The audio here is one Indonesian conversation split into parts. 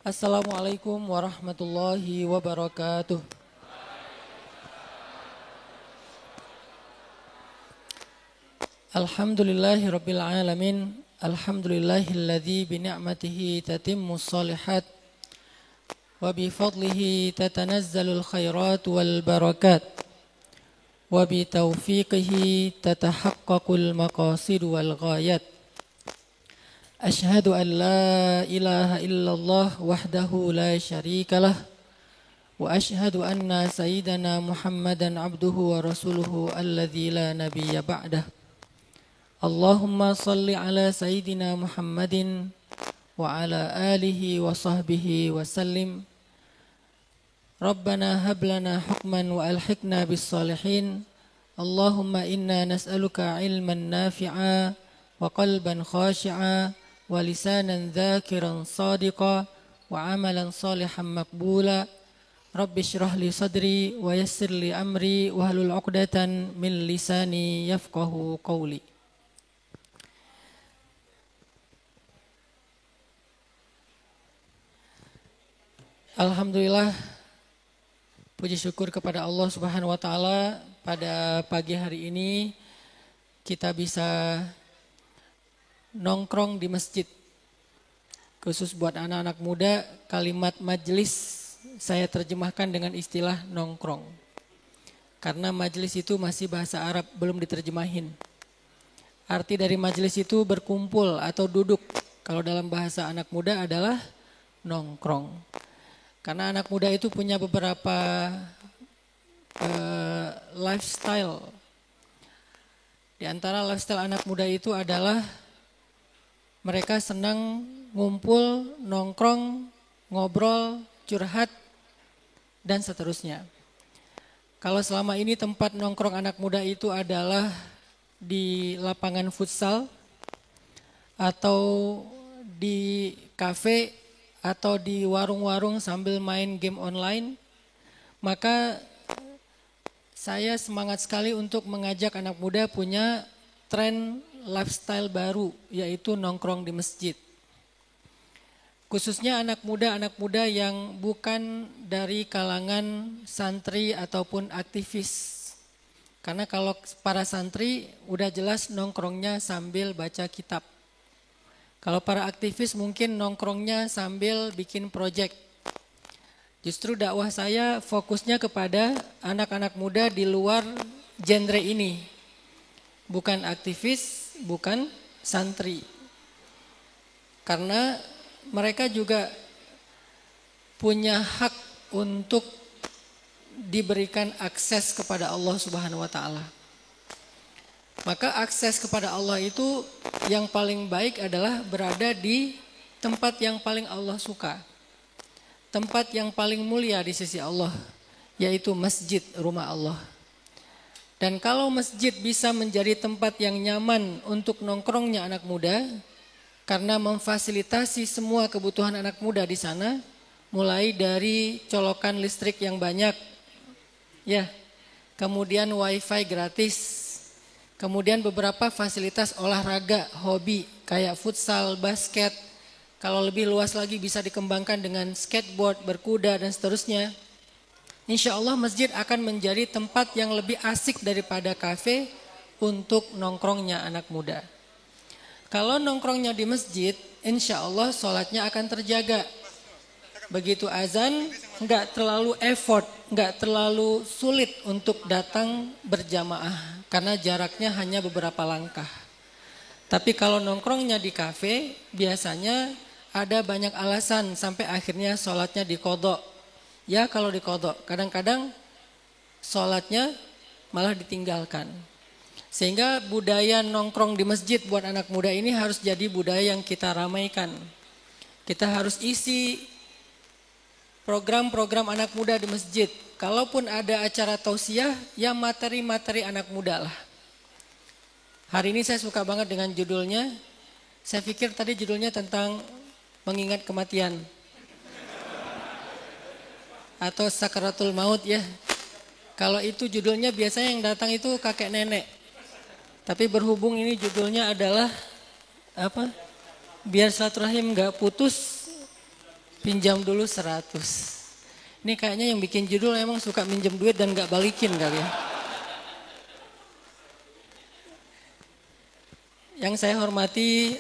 Assalamualaikum warahmatullahi wabarakatuh. Alhamdulillahi rabbil alamin. Alhamdulillahilladzi bi ni'matihi tatimmus shalihat wa bi fadlihi tatanazzalul khairat wal barakat wa bi taufiqihi tatahaqqaqul maqasid wal ghayat. Ashhadu an la ilaha illallah wahdahu la syarikalah wa ashhadu anna sayyidana Muhammadan abduhu wa rasuluhu alladzi la nabiyya ba'dah. Allahumma salli ala sayyidina Muhammadin wa ala alihi wa sahbihi wa sallim. Rabbana hab lana hukman wa alhiqna bis salihin. Allahumma inna nas'aluka ilman nafi'a wa qalban khashi'a wa lisanan dzakiran sadiqa wa amalan salihan maqbula. Rabbi shrah li sadri wa yassir li amri wa hlul 'uqdatan min lisani yafqahu qawli. Alhamdulillah, puji syukur kepada Allah Subhanahu wa taala, pada pagi hari ini kita bisa nongkrong di masjid. Khusus buat anak-anak muda, kalimat majelis saya terjemahkan dengan istilah nongkrong. Karena majelis itu masih bahasa Arab, belum diterjemahin. Arti dari majelis itu berkumpul atau duduk. Kalau dalam bahasa anak muda adalah nongkrong. Karena anak muda itu punya beberapa lifestyle. Di antara lifestyle anak muda itu adalah mereka senang ngumpul, nongkrong, ngobrol, curhat, dan seterusnya. Kalau selama ini tempat nongkrong anak muda itu adalah di lapangan futsal, atau di kafe, atau di warung-warung sambil main game online, maka saya semangat sekali untuk mengajak anak muda punya tren lifestyle baru, yaitu nongkrong di masjid. Khususnya anak muda yang bukan dari kalangan santri ataupun aktivis. Karena kalau para santri udah jelas nongkrongnya sambil baca kitab. Kalau para aktivis mungkin nongkrongnya sambil bikin proyek. Justru dakwah saya fokusnya kepada anak-anak muda di luar genre ini. Bukan aktivis, bukan santri. Karena mereka juga punya hak untuk diberikan akses kepada Allah Subhanahu wa taala. Maka akses kepada Allah itu yang paling baik adalah berada di tempat yang paling Allah suka. Tempat yang paling mulia di sisi Allah, yaitu masjid, rumah Allah. Dan kalau masjid bisa menjadi tempat yang nyaman untuk nongkrongnya anak muda, karena memfasilitasi semua kebutuhan anak muda di sana, mulai dari colokan listrik yang banyak, ya, kemudian wifi gratis, kemudian beberapa fasilitas olahraga, hobi, kayak futsal, basket. Kalau lebih luas lagi bisa dikembangkan dengan skateboard, berkuda, dan seterusnya. Insya Allah masjid akan menjadi tempat yang lebih asik daripada kafe untuk nongkrongnya anak muda. Kalau nongkrongnya di masjid, insya Allah sholatnya akan terjaga. Begitu azan, nggak terlalu effort, nggak terlalu sulit untuk datang berjamaah. Karena jaraknya hanya beberapa langkah. Tapi kalau nongkrongnya di kafe, biasanya ada banyak alasan sampai akhirnya sholatnya dikodok. Ya kalau dikodok, kadang-kadang sholatnya malah ditinggalkan. Sehingga budaya nongkrong di masjid buat anak muda ini harus jadi budaya yang kita ramaikan. Kita harus isi program-program anak muda di masjid. Kalaupun ada acara tausiah, ya materi-materi anak muda lah. Hari ini saya suka banget dengan judulnya. Saya pikir tadi judulnya tentang mengingat kematian. Atau sakaratul maut ya. Kalau itu judulnya biasanya yang datang itu kakek nenek. Tapi berhubung ini judulnya adalah apa? Biar silaturahim gak putus, pinjam dulu 100. Ini kayaknya yang bikin judul emang suka minjem duit dan gak balikin kali ya. Yang saya hormati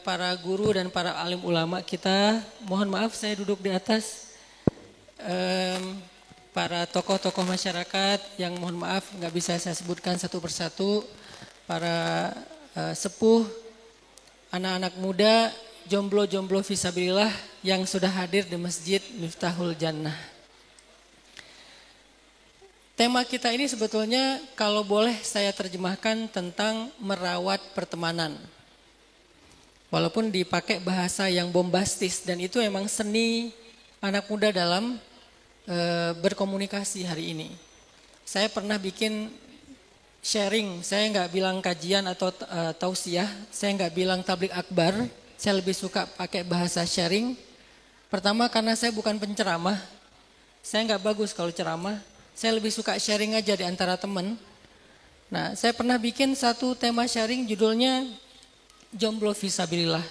para guru dan para alim ulama kita, mohon maaf saya duduk di atas. Para tokoh-tokoh masyarakat yang mohon maaf nggak bisa saya sebutkan satu persatu, para sepuh, anak-anak muda, jomblo-jomblo fisabilillah yang sudah hadir di Masjid Miftahul Jannah. Tema kita ini sebetulnya kalau boleh saya terjemahkan tentang merawat pertemanan. Walaupun dipakai bahasa yang bombastis dan itu emang seni anak muda dalam berkomunikasi hari ini. Saya pernah bikin sharing, saya nggak bilang kajian atau tausiah, saya nggak bilang tablik akbar, saya lebih suka pakai bahasa sharing. Pertama karena saya bukan penceramah, saya nggak bagus kalau ceramah. Saya lebih suka sharing aja di antara teman. Nah, saya pernah bikin satu tema sharing judulnya Jomblo Fisabilillah.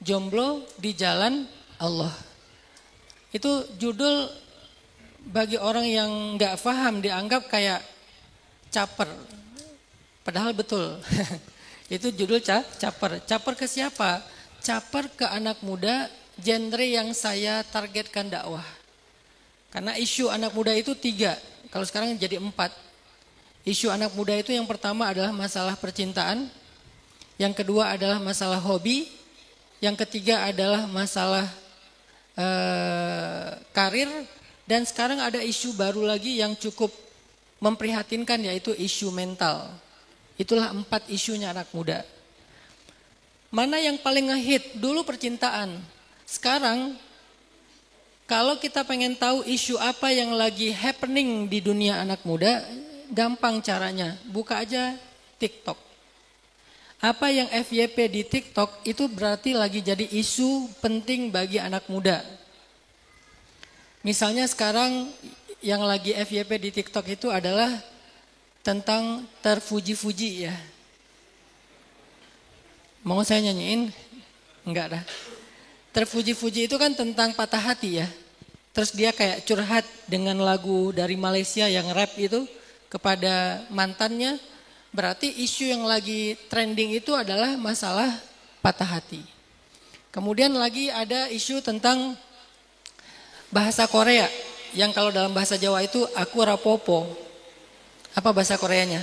Jomblo di jalan Allah. Itu judul bagi orang yang nggak paham dianggap kayak caper. Padahal betul. Itu judul caper. Caper ke siapa? Caper ke anak muda, genre yang saya targetkan dakwah. Karena isu anak muda itu 3, kalau sekarang jadi 4. Isu anak muda itu yang pertama adalah masalah percintaan, yang kedua adalah masalah hobi, yang ketiga adalah masalah karir, dan sekarang ada isu baru lagi yang cukup memprihatinkan yaitu isu mental. Itulah 4 isunya anak muda. Mana yang paling ngehit? Dulu percintaan, sekarang kalau kita pengen tahu isu apa yang lagi happening di dunia anak muda, gampang caranya, buka aja TikTok. Apa yang FYP di TikTok itu berarti lagi jadi isu penting bagi anak muda. Misalnya sekarang yang lagi FYP di TikTok itu adalah tentang terpuji-puji ya. Mau saya nyanyiin? Enggak dah. Terpuji-puji itu kan tentang patah hati ya. Terus dia kayak curhat dengan lagu dari Malaysia yang rap itu kepada mantannya. Berarti isu yang lagi trending itu adalah masalah patah hati. Kemudian lagi ada isu tentang bahasa Korea. Yang kalau dalam bahasa Jawa itu aku rapopo. Apa bahasa Koreanya?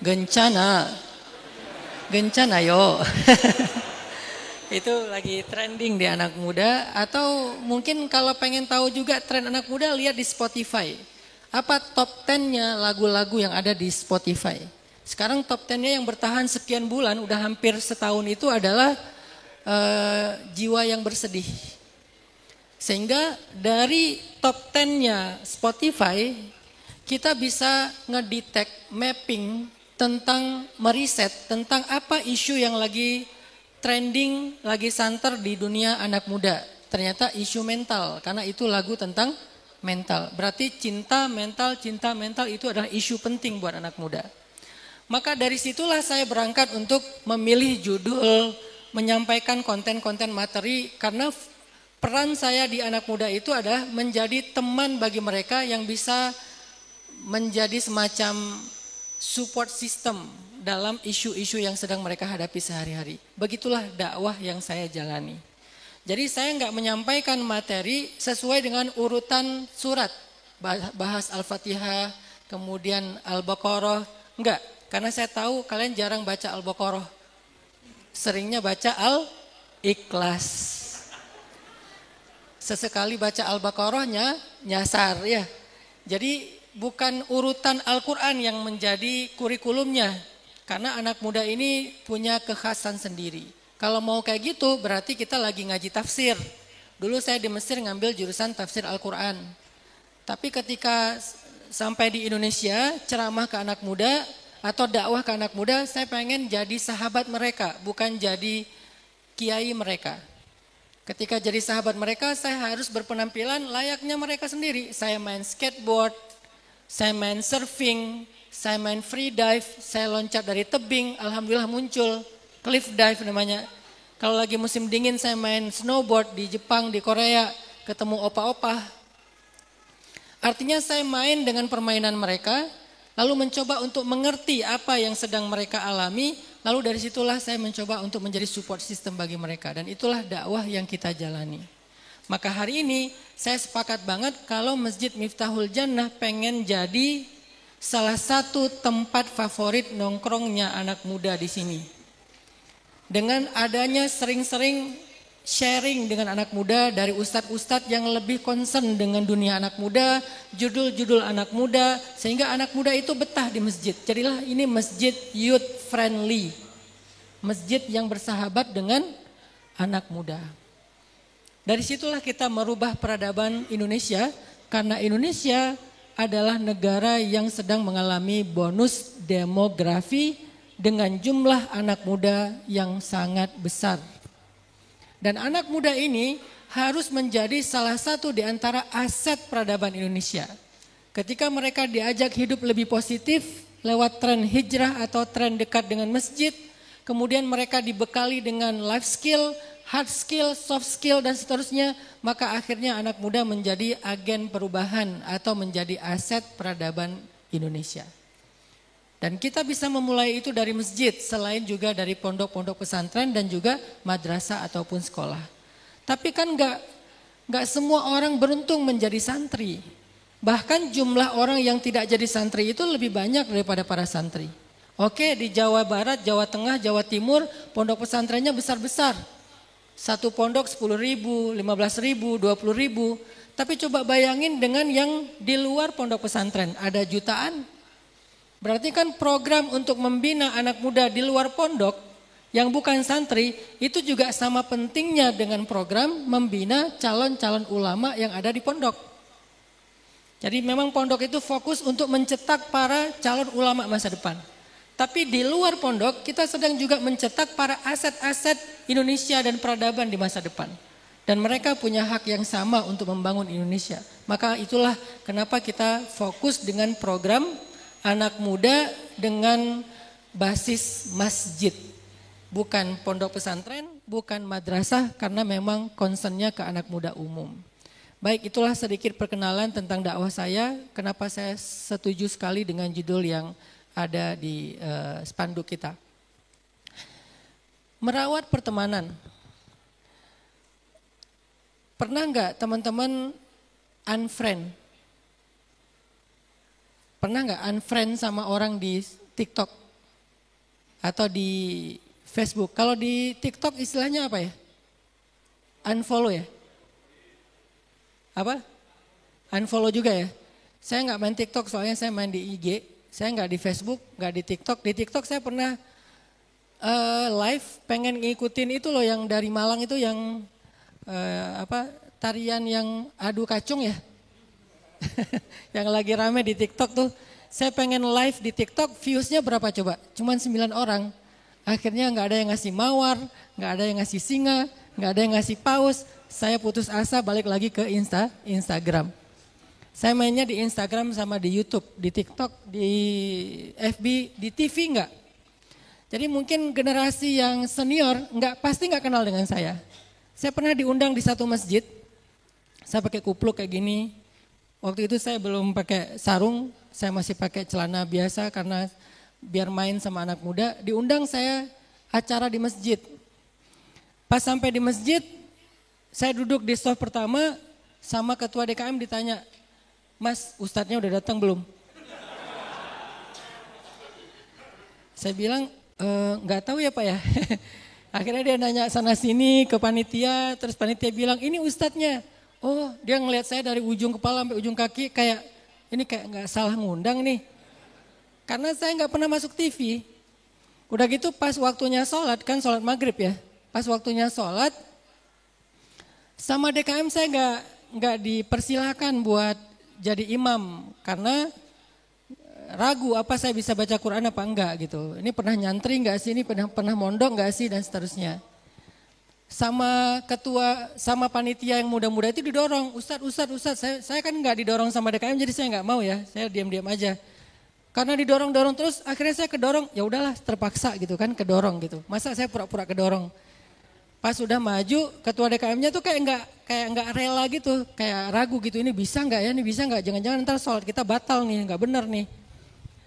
Gencana. Gencana yo. Itu lagi trending di anak muda. Atau mungkin kalau pengen tahu juga tren anak muda, lihat di Spotify. Apa top 10-nya lagu-lagu yang ada di Spotify. Sekarang top 10-nya yang bertahan sekian bulan, udah hampir setahun itu adalah jiwa yang bersedih. Sehingga dari top 10-nya Spotify, kita bisa ngedetect, mapping tentang meriset tentang apa isu yang lagi trending, lagi santer di dunia anak muda. Ternyata isu mental, karena itu lagu tentang mental. Berarti cinta mental itu adalah isu penting buat anak muda. Maka dari situlah saya berangkat untuk memilih judul, menyampaikan konten-konten materi, karena peran saya di anak muda itu adalah menjadi teman bagi mereka yang bisa menjadi semacam support system dalam isu-isu yang sedang mereka hadapi sehari-hari. Begitulah dakwah yang saya jalani. Jadi saya nggak menyampaikan materi sesuai dengan urutan surat. Bahas Al-Fatihah, kemudian Al-Baqarah. Enggak, karena saya tahu kalian jarang baca Al-Baqarah. Seringnya baca Al-Ikhlas. Sesekali baca Al-Baqarahnya nyasar ya. Jadi bukan urutan Al-Quran yang menjadi kurikulumnya. Karena anak muda ini punya kekhasan sendiri. Kalau mau kayak gitu berarti kita lagi ngaji tafsir. Dulu saya di Mesir ngambil jurusan tafsir Al-Quran. Tapi ketika sampai di Indonesia ceramah ke anak muda atau dakwah ke anak muda, saya pengen jadi sahabat mereka, bukan jadi kiai mereka. Ketika jadi sahabat mereka, saya harus berpenampilan layaknya mereka sendiri. Saya main skateboard, saya main surfing, saya main free dive, saya loncat dari tebing, alhamdulillah muncul, cliff dive namanya. Kalau lagi musim dingin saya main snowboard di Jepang, di Korea, ketemu opa-opa. Artinya saya main dengan permainan mereka, lalu mencoba untuk mengerti apa yang sedang mereka alami, lalu dari situlah saya mencoba untuk menjadi support system bagi mereka. Dan itulah dakwah yang kita jalani. Maka hari ini saya sepakat banget kalau Masjid Miftahul Jannah pengen jadi salah satu tempat favorit nongkrongnya anak muda di sini. Dengan adanya sering-sering sharing dengan anak muda dari ustadz-ustadz yang lebih concern dengan dunia anak muda, judul-judul anak muda, sehingga anak muda itu betah di masjid. Jadilah ini masjid youth friendly, masjid yang bersahabat dengan anak muda. Dari situlah kita merubah peradaban Indonesia, karena Indonesia adalah negara yang sedang mengalami bonus demografi dengan jumlah anak muda yang sangat besar. Dan anak muda ini harus menjadi salah satu di antara aset peradaban Indonesia. Ketika mereka diajak hidup lebih positif lewat tren hijrah atau tren dekat dengan masjid, kemudian mereka dibekali dengan life skill, hard skill, soft skill dan seterusnya, maka akhirnya anak muda menjadi agen perubahan atau menjadi aset peradaban Indonesia. Dan kita bisa memulai itu dari masjid, selain juga dari pondok-pondok pesantren dan juga madrasah ataupun sekolah. Tapi kan enggak semua orang beruntung menjadi santri. Bahkan jumlah orang yang tidak jadi santri itu lebih banyak daripada para santri. Oke, di Jawa Barat, Jawa Tengah, Jawa Timur, pondok pesantrennya besar-besar. Satu pondok 10.000, 15.000, 20.000. Tapi coba bayangin dengan yang di luar pondok pesantren, ada jutaan. Berarti kan program untuk membina anak muda di luar pondok yang bukan santri itu juga sama pentingnya dengan program membina calon-calon ulama yang ada di pondok. Jadi memang pondok itu fokus untuk mencetak para calon ulama masa depan. Tapi di luar pondok kita sedang juga mencetak para aset-aset Indonesia dan peradaban di masa depan. Dan mereka punya hak yang sama untuk membangun Indonesia. Maka itulah kenapa kita fokus dengan program anak muda dengan basis masjid. Bukan pondok pesantren, bukan madrasah, karena memang concernnya ke anak muda umum. Baik, itulah sedikit perkenalan tentang dakwah saya. Kenapa saya setuju sekali dengan judul yang ada di spanduk kita. Merawat pertemanan. Pernah enggak teman-teman unfriend? Pernah enggak unfriend sama orang di TikTok? Atau di Facebook? Kalau di TikTok istilahnya apa ya? Unfollow ya? Apa? Unfollow juga ya? Saya enggak main TikTok soalnya saya main di IG. Saya nggak di Facebook, nggak di TikTok. Di TikTok saya pernah live, pengen ngikutin itu loh yang dari Malang itu yang tarian yang adu kacung ya. Yang lagi rame di TikTok tuh. Saya pengen live di TikTok, viewsnya berapa coba? Cuman 9 orang. Akhirnya nggak ada yang ngasih mawar, nggak ada yang ngasih singa, nggak ada yang ngasih paus. Saya putus asa balik lagi ke Instagram. Saya mainnya di Instagram sama di YouTube, di TikTok, di FB, di TV enggak. Jadi mungkin generasi yang senior pasti enggak kenal dengan saya. Saya pernah diundang di satu masjid, saya pakai kupluk kayak gini. Waktu itu saya belum pakai sarung, saya masih pakai celana biasa karena biar main sama anak muda. Diundang saya acara di masjid. Pas sampai di masjid, saya duduk di soft pertama sama ketua DKM ditanya, Mas, ustadznya udah datang belum? Saya bilang, nggak tahu ya Pak ya. Akhirnya dia nanya sana sini ke panitia, terus panitia bilang, ini ustadznya. Oh, dia ngelihat saya dari ujung kepala sampai ujung kaki kayak, ini kayak nggak salah ngundang nih. Karena saya nggak pernah masuk TV. Udah gitu pas waktunya sholat, kan sholat maghrib ya. Pas waktunya sholat, sama DKM saya nggak dipersilakan buat jadi imam karena ragu apa saya bisa baca Quran apa enggak gitu. Ini pernah nyantri enggak sih, ini pernah mondok enggak sih dan seterusnya. Sama ketua, sama panitia yang muda-muda itu didorong, Ustadz, saya kan enggak didorong sama DKM jadi saya enggak mau ya, saya diam-diam aja. Karena didorong-dorong terus akhirnya saya kedorong, ya udahlah terpaksa gitu kan kedorong gitu. Masa saya pura-pura kedorong. Pas udah maju, ketua DKM-nya tuh kayak nggak rela gitu, kayak ragu gitu, ini bisa nggak ya, ini bisa nggak, jangan-jangan ntar sholat kita batal nih, nggak bener nih.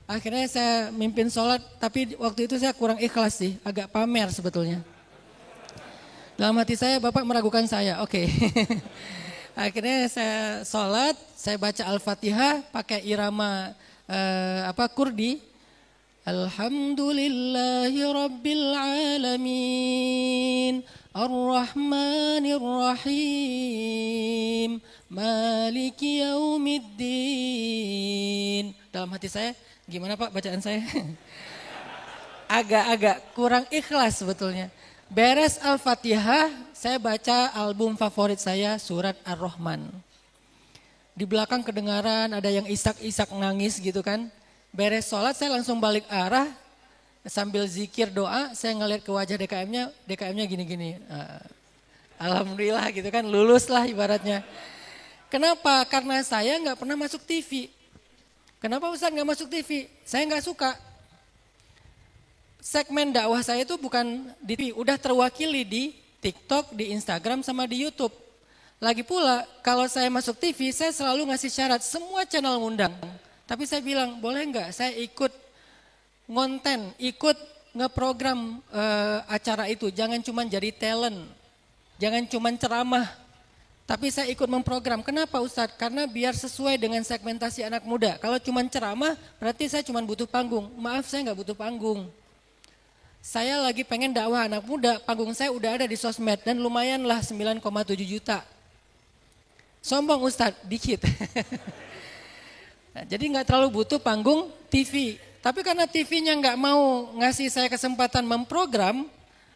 Akhirnya saya mimpin sholat, tapi waktu itu saya kurang ikhlas sih, agak pamer sebetulnya. Dalam hati saya, Bapak meragukan saya, oke. Akhirnya saya sholat, saya baca Al-Fatihah pakai irama Kurdi. Alhamdulillahi Rabbil Alamin, Ar-Rahmanir Rahim, Maliki Yaumiddin. Dalam hati saya, gimana Pak bacaan saya? Agak-agak kurang ikhlas sebetulnya. Beres Al-Fatihah, saya baca album favorit saya, surat Ar-Rahman. Di belakang kedengaran ada yang isak-isak nangis gitu kan. Beres sholat saya langsung balik arah, sambil zikir doa, saya ngeliat ke wajah DKM-nya gini-gini. Alhamdulillah gitu kan, lulus lah ibaratnya. Kenapa? Karena saya nggak pernah masuk TV. Kenapa Ustaz nggak masuk TV? Saya nggak suka. Segmen dakwah saya itu bukan di TV, udah terwakili di TikTok, di Instagram, sama di YouTube. Lagi pula kalau saya masuk TV, saya selalu ngasih syarat, semua channel ngundang. Tapi saya bilang, boleh nggak saya ikut ngonten, ikut ngeprogram acara itu. Jangan cuma jadi talent, jangan cuma ceramah. Tapi saya ikut memprogram. Kenapa Ustadz? Karena biar sesuai dengan segmentasi anak muda. Kalau cuma ceramah, berarti saya cuma butuh panggung. Maaf, saya nggak butuh panggung. Saya lagi pengen dakwah anak muda, panggung saya udah ada di sosmed. Dan lumayan lah 9,7 juta. Sombong Ustadz, dikit. Nah, jadi nggak terlalu butuh panggung TV. Tapi karena TV-nya nggak mau ngasih saya kesempatan memprogram,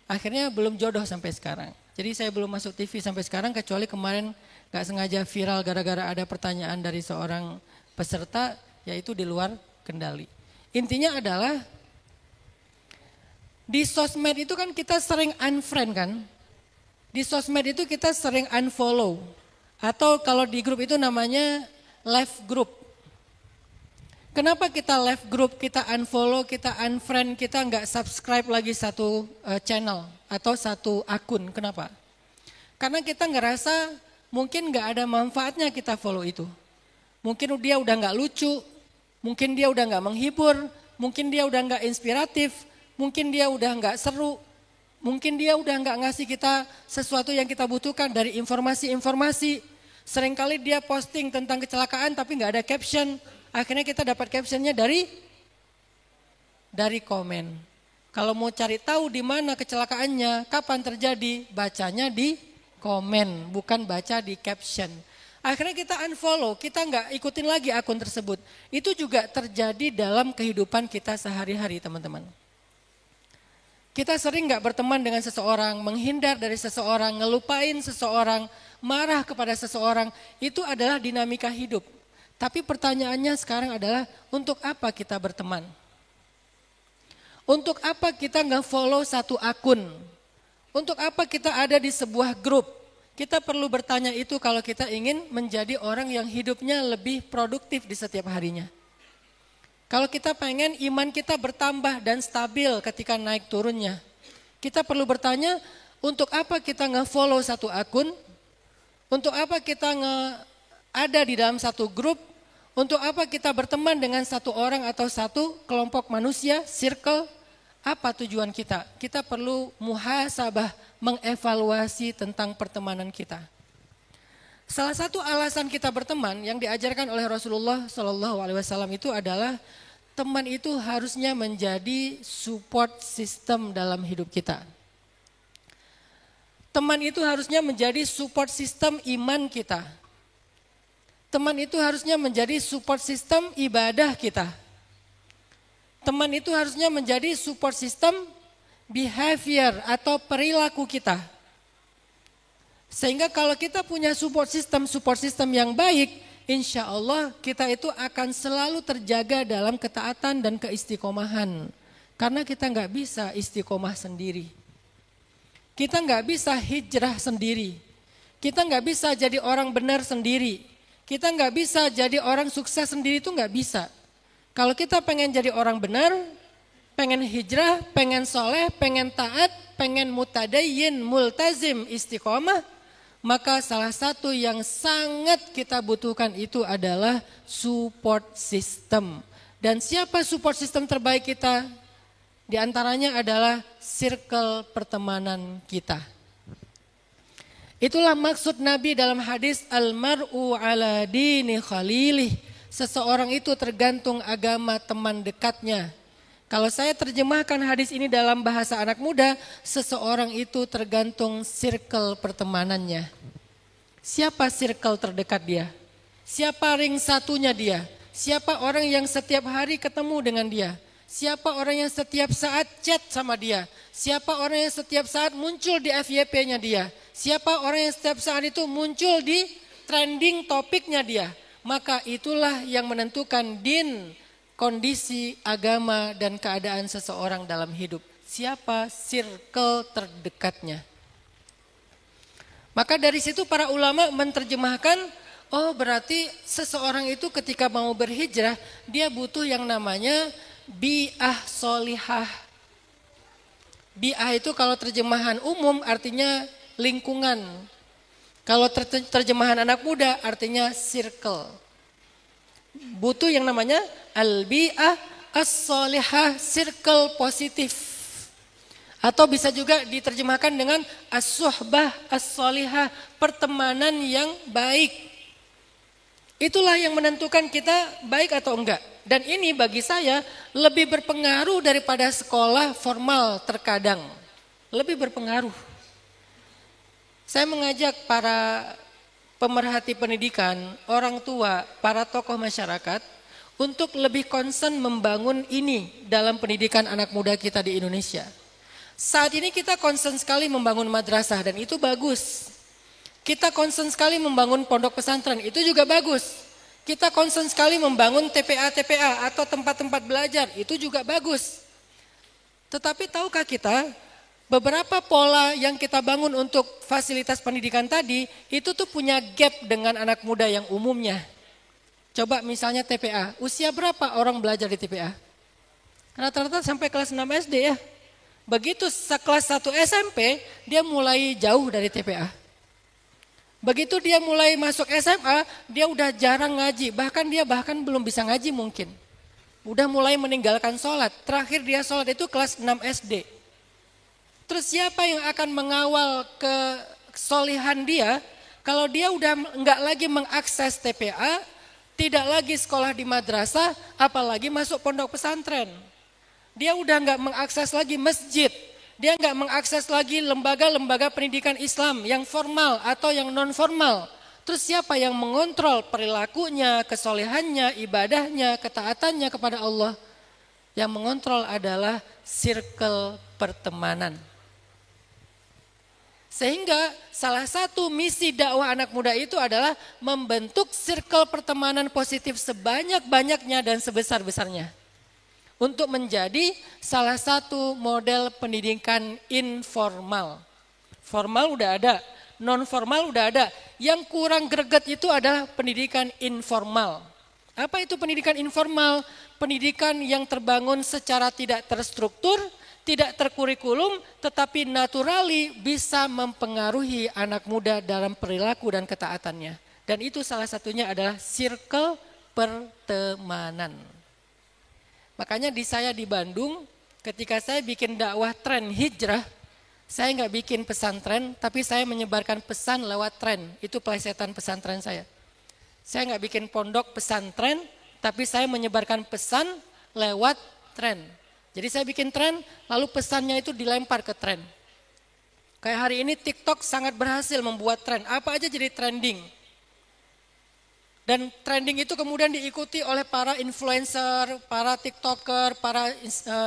akhirnya belum jodoh sampai sekarang. Jadi saya belum masuk TV sampai sekarang, kecuali kemarin nggak sengaja viral gara-gara ada pertanyaan dari seorang peserta, yaitu di luar kendali. Intinya adalah, di sosmed itu kan kita sering unfriend kan. Di sosmed itu kita sering unfollow. Atau kalau di grup itu namanya left group. Kenapa kita left group, kita unfollow, kita unfriend, kita nggak subscribe lagi satu channel atau satu akun? Kenapa? Karena kita ngerasa mungkin nggak ada manfaatnya kita follow itu. Mungkin dia udah nggak lucu, mungkin dia udah nggak menghibur, mungkin dia udah nggak inspiratif, mungkin dia udah nggak seru, mungkin dia udah nggak ngasih kita sesuatu yang kita butuhkan dari informasi-informasi. Seringkali dia posting tentang kecelakaan tapi nggak ada caption. Akhirnya kita dapat captionnya dari komen. Kalau mau cari tahu di mana kecelakaannya, kapan terjadi, bacanya di komen, bukan baca di caption. Akhirnya kita unfollow, kita nggak ikutin lagi akun tersebut. Itu juga terjadi dalam kehidupan kita sehari-hari, teman-teman. Kita sering nggak berteman dengan seseorang, menghindar dari seseorang, ngelupain seseorang, marah kepada seseorang. Itu adalah dinamika hidup. Tapi pertanyaannya sekarang adalah, untuk apa kita berteman? Untuk apa kita nge-follow satu akun? Untuk apa kita ada di sebuah grup? Kita perlu bertanya itu kalau kita ingin menjadi orang yang hidupnya lebih produktif di setiap harinya. Kalau kita pengen iman kita bertambah dan stabil ketika naik turunnya. Kita perlu bertanya, untuk apa kita nge-follow satu akun? Untuk apa kita ada di dalam satu grup? Untuk apa kita berteman dengan satu orang atau satu kelompok manusia, circle? Apa tujuan kita? Kita perlu muhasabah, mengevaluasi tentang pertemanan kita. Salah satu alasan kita berteman yang diajarkan oleh Rasulullah SAW itu adalah, teman itu harusnya menjadi support system dalam hidup kita. Teman itu harusnya menjadi support system iman kita. Teman itu harusnya menjadi support system ibadah kita. Teman itu harusnya menjadi support system behavior atau perilaku kita. Sehingga kalau kita punya support system yang baik, insya Allah kita itu akan selalu terjaga dalam ketaatan dan keistiqomahan. Karena kita nggak bisa istiqomah sendiri. Kita nggak bisa hijrah sendiri. Kita nggak bisa jadi orang benar sendiri. Kita nggak bisa jadi orang sukses sendiri, itu nggak bisa. Kalau kita pengen jadi orang benar, pengen hijrah, pengen soleh, pengen taat, pengen mutadayyin, multazim, istiqomah, maka salah satu yang sangat kita butuhkan itu adalah support system. Dan siapa support system terbaik kita? Di antaranya adalah circle pertemanan kita. Itulah maksud Nabi dalam hadis al-mar'u ala dini khalilih. Seseorang itu tergantung agama teman dekatnya. Kalau saya terjemahkan hadis ini dalam bahasa anak muda, seseorang itu tergantung circle pertemanannya. Siapa circle terdekat dia? Siapa ring satunya dia? Siapa orang yang setiap hari ketemu dengan dia? Siapa orang yang setiap saat chat sama dia? Siapa orang yang setiap saat muncul di FYP-nya dia? Siapa orang yang setiap saat itu muncul di trending topiknya dia? Maka itulah yang menentukan din, kondisi, agama, dan keadaan seseorang dalam hidup. Siapa circle terdekatnya? Maka dari situ para ulama menerjemahkan, oh berarti seseorang itu ketika mau berhijrah, dia butuh yang namanya bi'ah solihah. Bi'ah itu kalau terjemahan umum artinya lingkungan. Kalau terjemahan anak muda artinya circle. Butuh yang namanya al-bi'ah as-solihah, circle positif. Atau bisa juga diterjemahkan dengan as-suhbah as-solihah, pertemanan yang baik. Itulah yang menentukan kita baik atau enggak. Dan ini bagi saya lebih berpengaruh daripada sekolah formal terkadang. Lebih berpengaruh. Saya mengajak para pemerhati pendidikan, orang tua, para tokoh masyarakat untuk lebih concern membangun ini dalam pendidikan anak muda kita di Indonesia. Saat ini kita concern sekali membangun madrasah dan itu bagus. Kita concern sekali membangun pondok pesantren, itu juga bagus. Kita concern sekali membangun TPA-TPA atau tempat-tempat belajar, itu juga bagus. Tetapi tahukah kita beberapa pola yang kita bangun untuk fasilitas pendidikan tadi itu tuh punya gap dengan anak muda yang umumnya. Coba misalnya TPA, usia berapa orang belajar di TPA? Rata-rata sampai kelas 6 SD ya. Begitu kelas 1 SMP dia mulai jauh dari TPA. Begitu dia mulai masuk SMA dia udah jarang ngaji, bahkan belum bisa ngaji mungkin. Udah mulai meninggalkan sholat, terakhir dia sholat itu kelas 6 SD. Terus siapa yang akan mengawal kesolihan dia kalau dia udah enggak lagi mengakses TPA, tidak lagi sekolah di madrasah, apalagi masuk pondok pesantren. Dia udah enggak mengakses lagi masjid, dia enggak mengakses lagi lembaga-lembaga pendidikan Islam yang formal atau yang non formal. Terus siapa yang mengontrol perilakunya, kesolehannya, ibadahnya, ketaatannya kepada Allah? Yang mengontrol adalah circle pertemanan. Sehingga salah satu misi dakwah anak muda itu adalah membentuk circle pertemanan positif sebanyak-banyaknya dan sebesar-besarnya. Untuk menjadi salah satu model pendidikan informal. Formal udah ada, non formal udah ada. Yang kurang greget itu adalah pendidikan informal. Apa itu pendidikan informal? Pendidikan yang terbangun secara tidak terstruktur, tidak terkurikulum, tetapi naturali bisa mempengaruhi anak muda dalam perilaku dan ketaatannya. Dan itu salah satunya adalah circle pertemanan. Makanya saya di Bandung, ketika saya bikin dakwah tren hijrah, saya nggak bikin pesantren, tapi saya menyebarkan pesan lewat tren. Itu pelesetan pesantren saya. Saya nggak bikin pondok pesantren, tapi saya menyebarkan pesan lewat tren. Jadi saya bikin tren, lalu pesannya itu dilempar ke tren. Kayak hari ini TikTok sangat berhasil membuat tren. Apa aja jadi trending. Dan trending itu kemudian diikuti oleh para influencer, para TikToker, para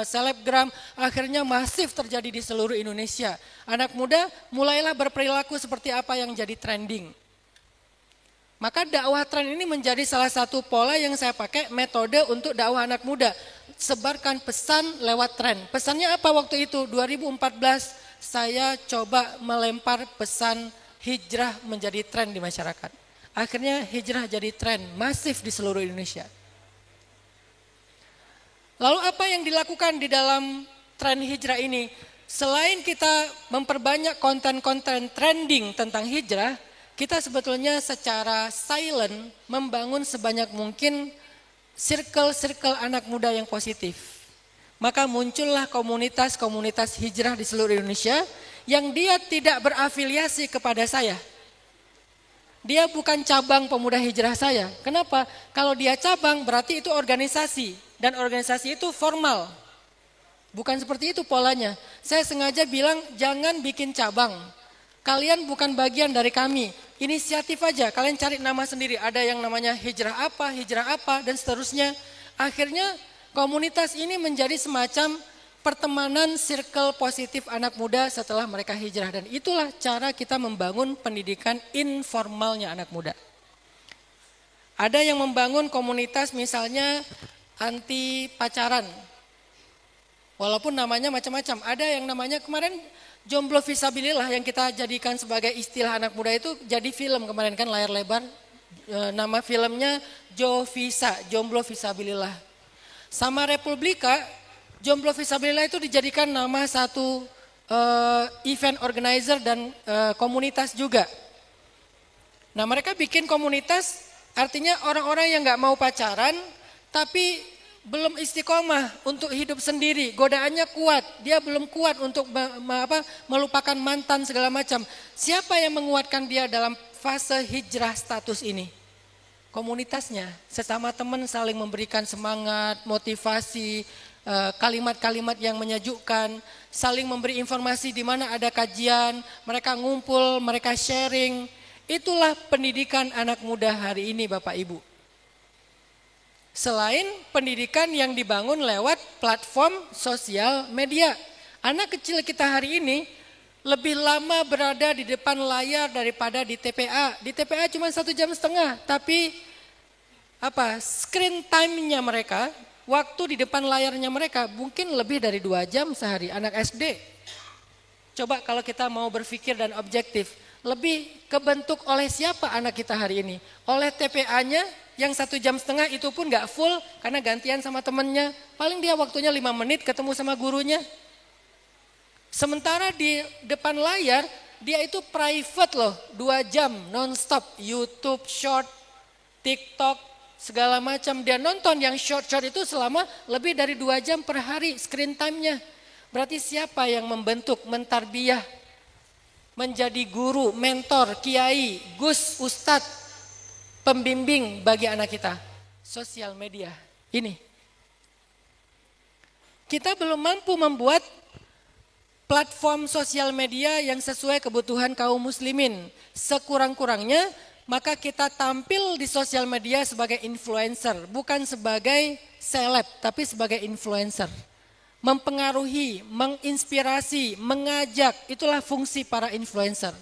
selebgram. Akhirnya masif terjadi di seluruh Indonesia. Anak muda mulailah berperilaku seperti apa yang jadi trending. Maka dakwah tren ini menjadi salah satu pola yang saya pakai metode untuk dakwah anak muda. Sebarkan pesan lewat tren. Pesannya apa waktu itu? 2014 saya coba melempar pesan hijrah menjadi tren di masyarakat. Akhirnya hijrah jadi tren masif di seluruh Indonesia. Lalu apa yang dilakukan di dalam tren hijrah ini? Selain kita memperbanyak konten-konten trending tentang hijrah, kita sebetulnya secara silent membangun sebanyak mungkin circle-circle anak muda yang positif. Maka muncullah komunitas-komunitas hijrah di seluruh Indonesia yang dia tidak berafiliasi kepada saya. Dia bukan cabang pemuda hijrah saya. Kenapa? Kalau dia cabang berarti itu organisasi. Dan organisasi itu formal. Bukan seperti itu polanya. Saya sengaja bilang jangan bikin cabang. Kalian bukan bagian dari kami. Inisiatif aja. Kalian cari nama sendiri. Ada yang namanya hijrah apa, dan seterusnya. Akhirnya komunitas ini menjadi semacam pertemanan circle positif anak muda setelah mereka hijrah. Dan itulah cara kita membangun pendidikan informalnya anak muda. Ada yang membangun komunitas misalnya anti pacaran. Walaupun namanya macam-macam. Ada yang namanya kemarin jomblo visabilillah yang kita jadikan sebagai istilah anak muda itu jadi film kemarin kan layar lebar. Nama filmnya Jovisa, jomblo visabilillah. Sama Republika, jomblo visabilillah itu dijadikan nama satu event organizer dan komunitas juga. Nah mereka bikin komunitas artinya orang-orang yang gak mau pacaran tapi belum istiqomah untuk hidup sendiri, godaannya kuat, dia belum kuat untuk melupakan mantan segala macam. Siapa yang menguatkan dia dalam fase hijrah status ini? Komunitasnya, sesama teman saling memberikan semangat, motivasi, kalimat-kalimat yang menyejukkan, saling memberi informasi di mana ada kajian, mereka ngumpul, mereka sharing. Itulah pendidikan anak muda hari ini Bapak Ibu. Selain pendidikan yang dibangun lewat platform sosial media. Anak kecil kita hari ini lebih lama berada di depan layar daripada di TPA. Di TPA cuma 1,5 jam, tapi screen time-nya mereka, waktu di depan layarnya mereka mungkin lebih dari 2 jam sehari. Anak SD. Coba kalau kita mau berpikir dan objektif, lebih kebentuk oleh siapa anak kita hari ini? Oleh TPA-nya yang 1,5 jam itu pun gak full karena gantian sama temennya. Paling dia waktunya 5 menit ketemu sama gurunya. Sementara di depan layar dia itu private loh, 2 jam non-stop. YouTube, short, TikTok, segala macam. Dia nonton yang short-short itu selama lebih dari 2 jam per hari screen time-nya. Berarti siapa yang membentuk, mentarbiyah, menjadi guru, mentor, kiai, gus, ustadz, pembimbing bagi anak kita? Sosial media ini. Kita belum mampu membuat platform sosial media yang sesuai kebutuhan kaum muslimin. Sekurang-kurangnya maka kita tampil di sosial media sebagai influencer. Bukan sebagai seleb tapi sebagai influencer. Mempengaruhi, menginspirasi, mengajak, itulah fungsi para influencer.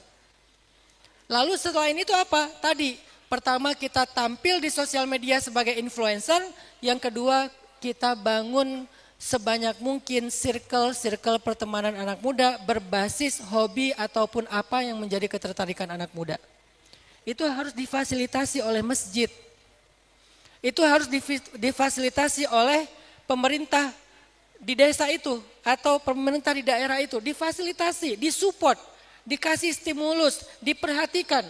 Lalu selain itu apa? Tadi, pertama kita tampil di sosial media sebagai influencer, yang kedua kita bangun sebanyak mungkin circle pertemanan anak muda berbasis hobi ataupun apa yang menjadi ketertarikan anak muda. Itu harus difasilitasi oleh masjid. Itu harus difasilitasi oleh pemerintah di desa itu atau pemerintah di daerah itu, difasilitasi, disupport, dikasih stimulus, diperhatikan.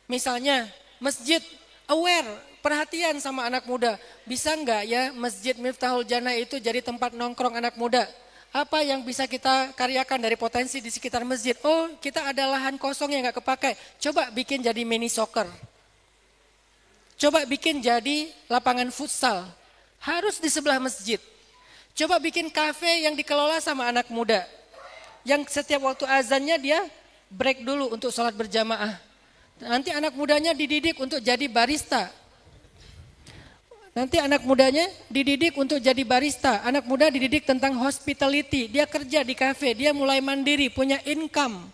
Misalnya masjid aware, perhatian sama anak muda. Bisa enggak ya Masjid Miftahul Jannah itu jadi tempat nongkrong anak muda? Apa yang bisa kita karyakan dari potensi di sekitar masjid? Oh, kita ada lahan kosong yang enggak kepakai. Coba bikin jadi mini soccer. Coba bikin jadi lapangan futsal. Harus di sebelah masjid. Coba bikin kafe yang dikelola sama anak muda. Yang setiap waktu azannya dia break dulu untuk sholat berjamaah. Nanti anak mudanya dididik untuk jadi barista. Nanti anak mudanya dididik untuk jadi barista. Anak muda dididik tentang hospitality. Dia kerja di kafe, dia mulai mandiri, punya income.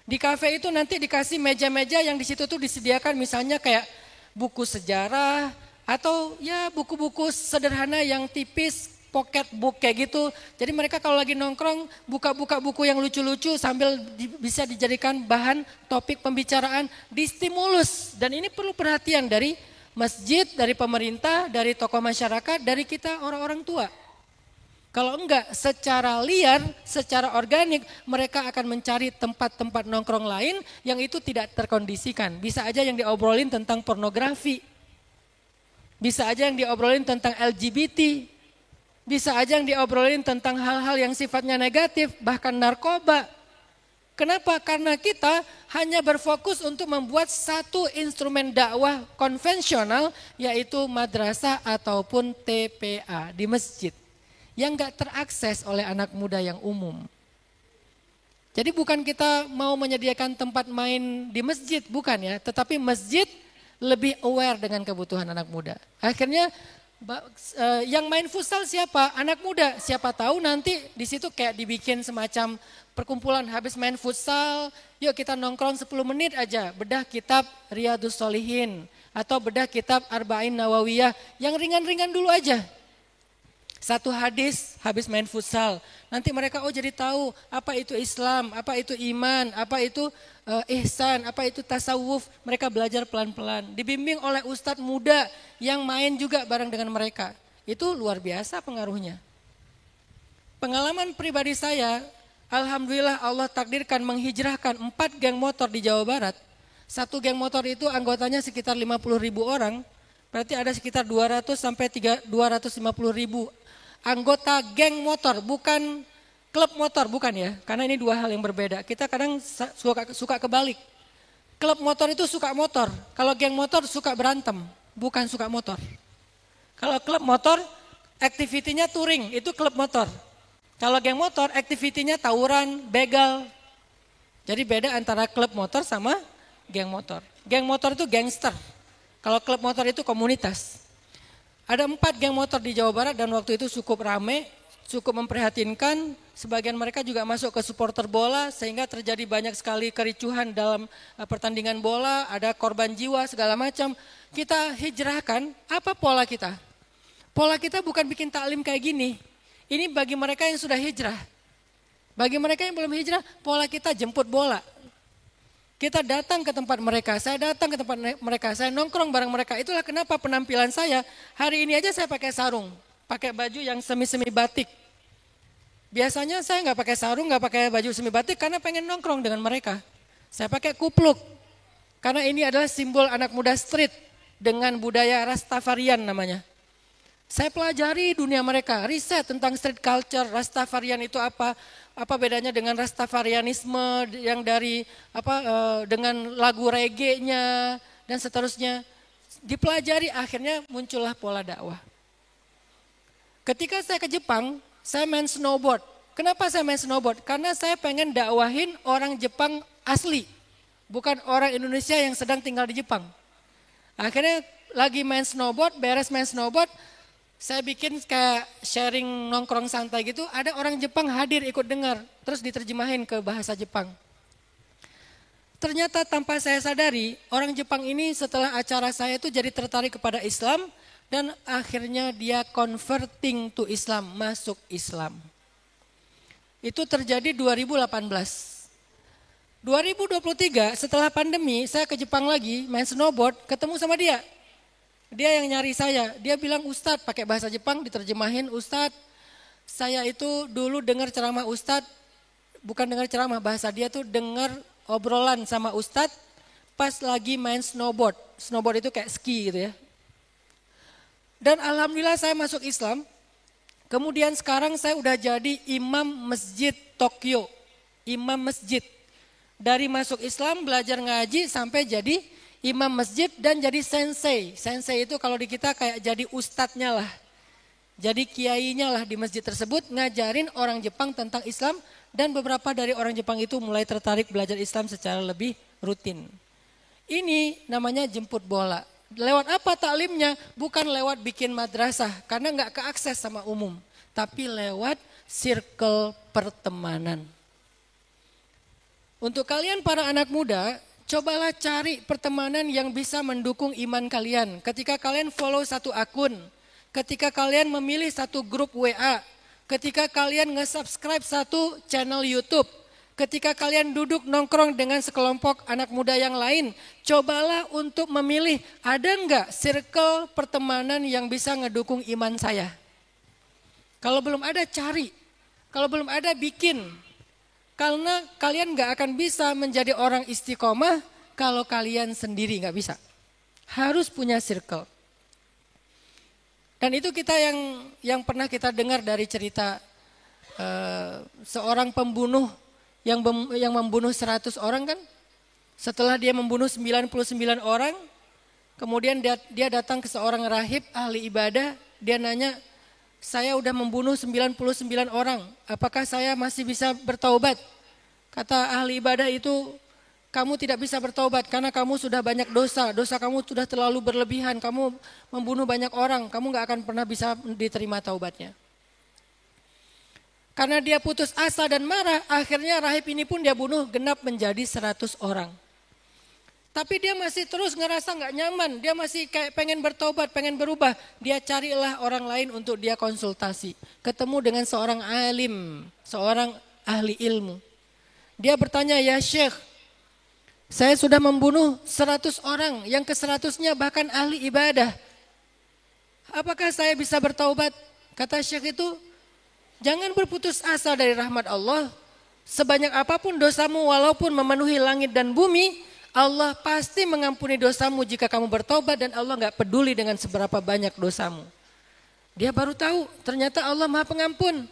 Di kafe itu nanti dikasih meja-meja yang di situ tuh disediakan misalnya kayak buku sejarah atau ya buku-buku sederhana yang tipis, pocket book kayak gitu. Jadi mereka kalau lagi nongkrong buka-buka buku yang lucu-lucu sambil bisa dijadikan bahan topik pembicaraan, distimulus. Dan ini perlu perhatian dari Masjid, dari pemerintah, dari tokoh masyarakat, dari kita orang-orang tua. Kalau enggak, secara liar, secara organik, mereka akan mencari tempat-tempat nongkrong lain yang itu tidak terkondisikan. Bisa aja yang diobrolin tentang pornografi. Bisa aja yang diobrolin tentang LGBT. Bisa aja yang diobrolin tentang hal-hal yang sifatnya negatif, bahkan narkoba. Kenapa? Karena kita hanya berfokus untuk membuat satu instrumen dakwah konvensional, yaitu madrasah ataupun TPA di masjid, yang gak terakses oleh anak muda yang umum. Jadi bukan kita mau menyediakan tempat main di masjid, bukan ya. Tetapi masjid lebih aware dengan kebutuhan anak muda. Akhirnya yang main futsal siapa? Anak muda. Siapa tahu nanti di situ kayak dibikin semacam perkumpulan habis main futsal, yuk kita nongkrong 10 menit aja, bedah kitab Riyadhus Shalihin atau bedah kitab Arba'in Nawawiyah yang ringan-ringan dulu aja. Satu hadis habis main futsal, nanti mereka jadi tahu apa itu Islam, apa itu iman, apa itu ihsan, apa itu tasawuf. Mereka belajar pelan-pelan, dibimbing oleh ustadz muda yang main juga bareng dengan mereka. Itu luar biasa pengaruhnya. Pengalaman pribadi saya, alhamdulillah Allah takdirkan menghijrahkan 4 geng motor di Jawa Barat. Satu geng motor itu anggotanya sekitar 50.000 orang, berarti ada sekitar 200 sampai 250.000 anggota geng motor, bukan klub motor, bukan ya. Karena ini dua hal yang berbeda. Kita kadang suka kebalik. Klub motor itu suka motor, kalau geng motor suka berantem, bukan suka motor. Kalau klub motor, aktivitinya touring, itu klub motor. Kalau geng motor, aktivitinya tawuran, begal. Jadi beda antara klub motor sama geng motor. Geng motor itu gangster. Kalau klub motor itu komunitas. Ada 4 geng motor di Jawa Barat dan waktu itu cukup rame, cukup memprihatinkan. Sebagian mereka juga masuk ke supporter bola sehingga terjadi banyak sekali kericuhan dalam pertandingan bola, ada korban jiwa segala macam. Kita hijrahkan, apa pola kita? Pola kita bukan bikin taklim kayak gini. Ini bagi mereka yang sudah hijrah. Bagi mereka yang belum hijrah, pola kita jemput bola. Kita datang ke tempat mereka, saya datang ke tempat mereka, saya nongkrong bareng mereka. Itulah kenapa penampilan saya, hari ini aja saya pakai sarung, pakai baju yang semi-semi batik. Biasanya saya nggak pakai sarung, nggak pakai baju semi batik karena pengen nongkrong dengan mereka. Saya pakai kupluk, karena ini adalah simbol anak muda street dengan budaya Rastafarian namanya. Saya pelajari dunia mereka, riset tentang street culture, Rastafarian itu apa bedanya dengan Rastafarianisme yang dari dengan lagu reggae-nya dan seterusnya. Dipelajari, akhirnya muncullah pola dakwah. Ketika saya ke Jepang, saya main snowboard. Kenapa saya main snowboard? Karena saya pengen dakwahin orang Jepang asli, bukan orang Indonesia yang sedang tinggal di Jepang. Akhirnya lagi main snowboard, beres main snowboard, saya bikin kayak sharing nongkrong santai gitu, ada orang Jepang hadir ikut dengar, terus diterjemahin ke bahasa Jepang. Ternyata tanpa saya sadari, orang Jepang ini setelah acara saya itu jadi tertarik kepada Islam, dan akhirnya dia converting to Islam, masuk Islam. Itu terjadi 2018. 2023 setelah pandemi, saya ke Jepang lagi, main snowboard, ketemu sama dia. Dia yang nyari saya, dia bilang Ustadz, pakai bahasa Jepang diterjemahin, Ustadz saya itu dulu dengar ceramah Ustadz, bukan dengar ceramah, bahasa dia tuh dengar obrolan sama Ustadz pas lagi main snowboard. Snowboard itu kayak ski gitu ya. Dan alhamdulillah saya masuk Islam, kemudian sekarang saya udah jadi imam masjid Tokyo, imam masjid. Dari masuk Islam, belajar ngaji sampai jadi imam masjid dan jadi sensei. Sensei itu kalau di kita kayak jadi ustadznya lah. Jadi kiainya lah di masjid tersebut, ngajarin orang Jepang tentang Islam. Dan beberapa dari orang Jepang itu mulai tertarik belajar Islam secara lebih rutin. Ini namanya jemput bola. Lewat apa taklimnya? Bukan lewat bikin madrasah, karena nggak keakses sama umum. Tapi lewat circle pertemanan. Untuk kalian para anak muda, cobalah cari pertemanan yang bisa mendukung iman kalian. Ketika kalian follow satu akun, ketika kalian memilih satu grup WA, ketika kalian nge-subscribe satu channel YouTube, ketika kalian duduk nongkrong dengan sekelompok anak muda yang lain, cobalah untuk memilih ada enggak circle pertemanan yang bisa ngedukung iman saya. Kalau belum ada cari, kalau belum ada bikin. Karena kalian enggak akan bisa menjadi orang istiqomah kalau kalian sendiri enggak bisa. Harus punya circle. Dan itu kita yang pernah kita dengar dari cerita seorang pembunuh yang membunuh 100 orang kan. Setelah dia membunuh 99 orang, kemudian dia datang ke seorang rahib ahli ibadah, dia nanya, saya udah membunuh 99 orang, apakah saya masih bisa bertaubat? Kata ahli ibadah itu, kamu tidak bisa bertaubat karena kamu sudah banyak dosa, dosa kamu sudah terlalu berlebihan, kamu membunuh banyak orang, kamu gak akan pernah bisa diterima taubatnya. Karena dia putus asa dan marah, akhirnya rahib ini pun dia bunuh genap menjadi 100 orang. Tapi dia masih terus ngerasa gak nyaman, dia masih kayak pengen bertobat, pengen berubah. Dia carilah orang lain untuk dia konsultasi. Ketemu dengan seorang alim, seorang ahli ilmu. Dia bertanya, ya Syekh, saya sudah membunuh 100 orang, yang ke-100-nya bahkan ahli ibadah. Apakah saya bisa bertaubat? Kata Syekh itu, jangan berputus asa dari rahmat Allah. Sebanyak apapun dosamu walaupun memenuhi langit dan bumi, Allah pasti mengampuni dosamu jika kamu bertobat dan Allah gak peduli dengan seberapa banyak dosamu. Dia baru tahu ternyata Allah Maha Pengampun.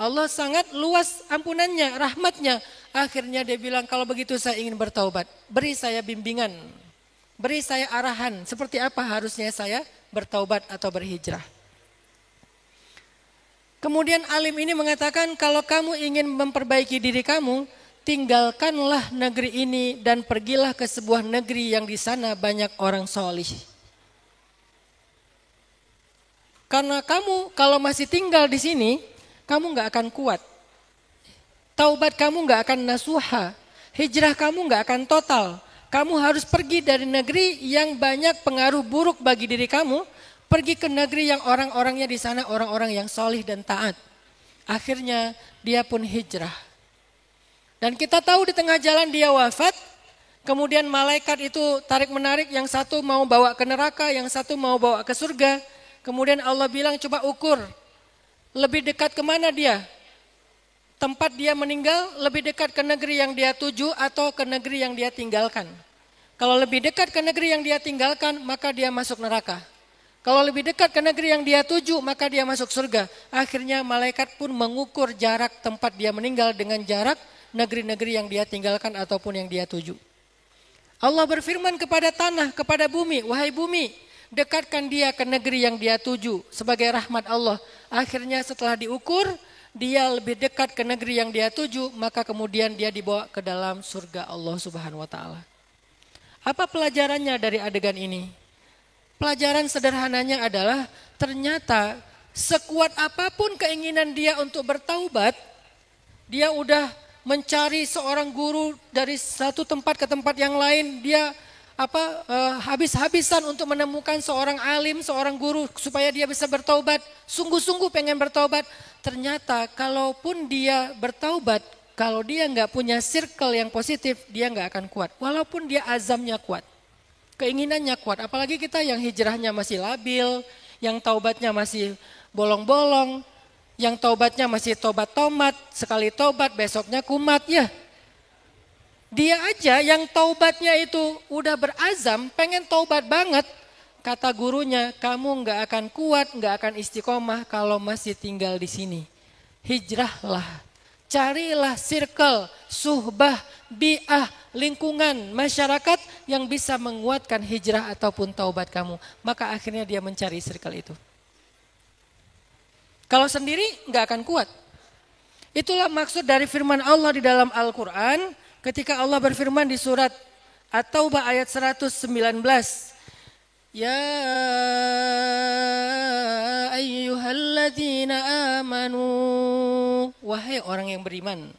Allah sangat luas ampunannya, rahmatnya. Akhirnya dia bilang kalau begitu saya ingin bertaubat. Beri saya bimbingan, beri saya arahan seperti apa harusnya saya bertaubat atau berhijrah. Kemudian alim ini mengatakan kalau kamu ingin memperbaiki diri kamu, tinggalkanlah negeri ini dan pergilah ke sebuah negeri yang di sana banyak orang solih. Karena kamu kalau masih tinggal di sini, kamu gak akan kuat. Taubat kamu gak akan nasuha. Hijrah kamu gak akan total. Kamu harus pergi dari negeri yang banyak pengaruh buruk bagi diri kamu. Pergi ke negeri yang orang-orangnya di sana orang-orang yang solih dan taat. Akhirnya dia pun hijrah. Dan kita tahu di tengah jalan dia wafat. Kemudian malaikat itu tarik menarik, yang satu mau bawa ke neraka, yang satu mau bawa ke surga. Kemudian Allah bilang coba ukur. Lebih dekat kemana dia? Tempat dia meninggal lebih dekat ke negeri yang dia tuju atau ke negeri yang dia tinggalkan. Kalau lebih dekat ke negeri yang dia tinggalkan maka dia masuk neraka. Kalau lebih dekat ke negeri yang dia tuju maka dia masuk surga. Akhirnya malaikat pun mengukur jarak tempat dia meninggal dengan jarak negeri-negeri yang dia tinggalkan ataupun yang dia tuju. Allah berfirman kepada tanah, kepada bumi, wahai bumi, dekatkan dia ke negeri yang dia tuju sebagai rahmat Allah. Akhirnya setelah diukur, dia lebih dekat ke negeri yang dia tuju, maka kemudian dia dibawa ke dalam surga Allah Subhanahu wa taala. Apa pelajarannya dari adegan ini? Pelajaran sederhananya adalah ternyata sekuat apapun keinginan dia untuk bertaubat, dia udah mencari seorang guru dari satu tempat ke tempat yang lain, dia habis-habisan untuk menemukan seorang alim, seorang guru supaya dia bisa bertaubat, sungguh-sungguh pengen bertaubat. Ternyata kalaupun dia bertaubat, kalau dia nggak punya circle yang positif, dia nggak akan kuat. Walaupun dia azamnya kuat, keinginannya kuat. Apalagi kita yang hijrahnya masih labil, yang taubatnya masih bolong-bolong, yang taubatnya masih tobat tomat, sekali taubat besoknya kumat ya. Dia aja yang taubatnya itu udah berazam, pengen taubat banget. Kata gurunya, kamu nggak akan kuat, nggak akan istiqomah kalau masih tinggal di sini. Hijrahlah, carilah circle, suhbah, bi'ah, lingkungan, masyarakat yang bisa menguatkan hijrah ataupun taubat kamu. Maka akhirnya dia mencari circle itu. Kalau sendiri nggak akan kuat. Itulah maksud dari firman Allah di dalam Al-Quran. Ketika Allah berfirman di surat At-Taubah ayat 119. Ya ayyuhalladzina amanu. Wahai orang yang beriman.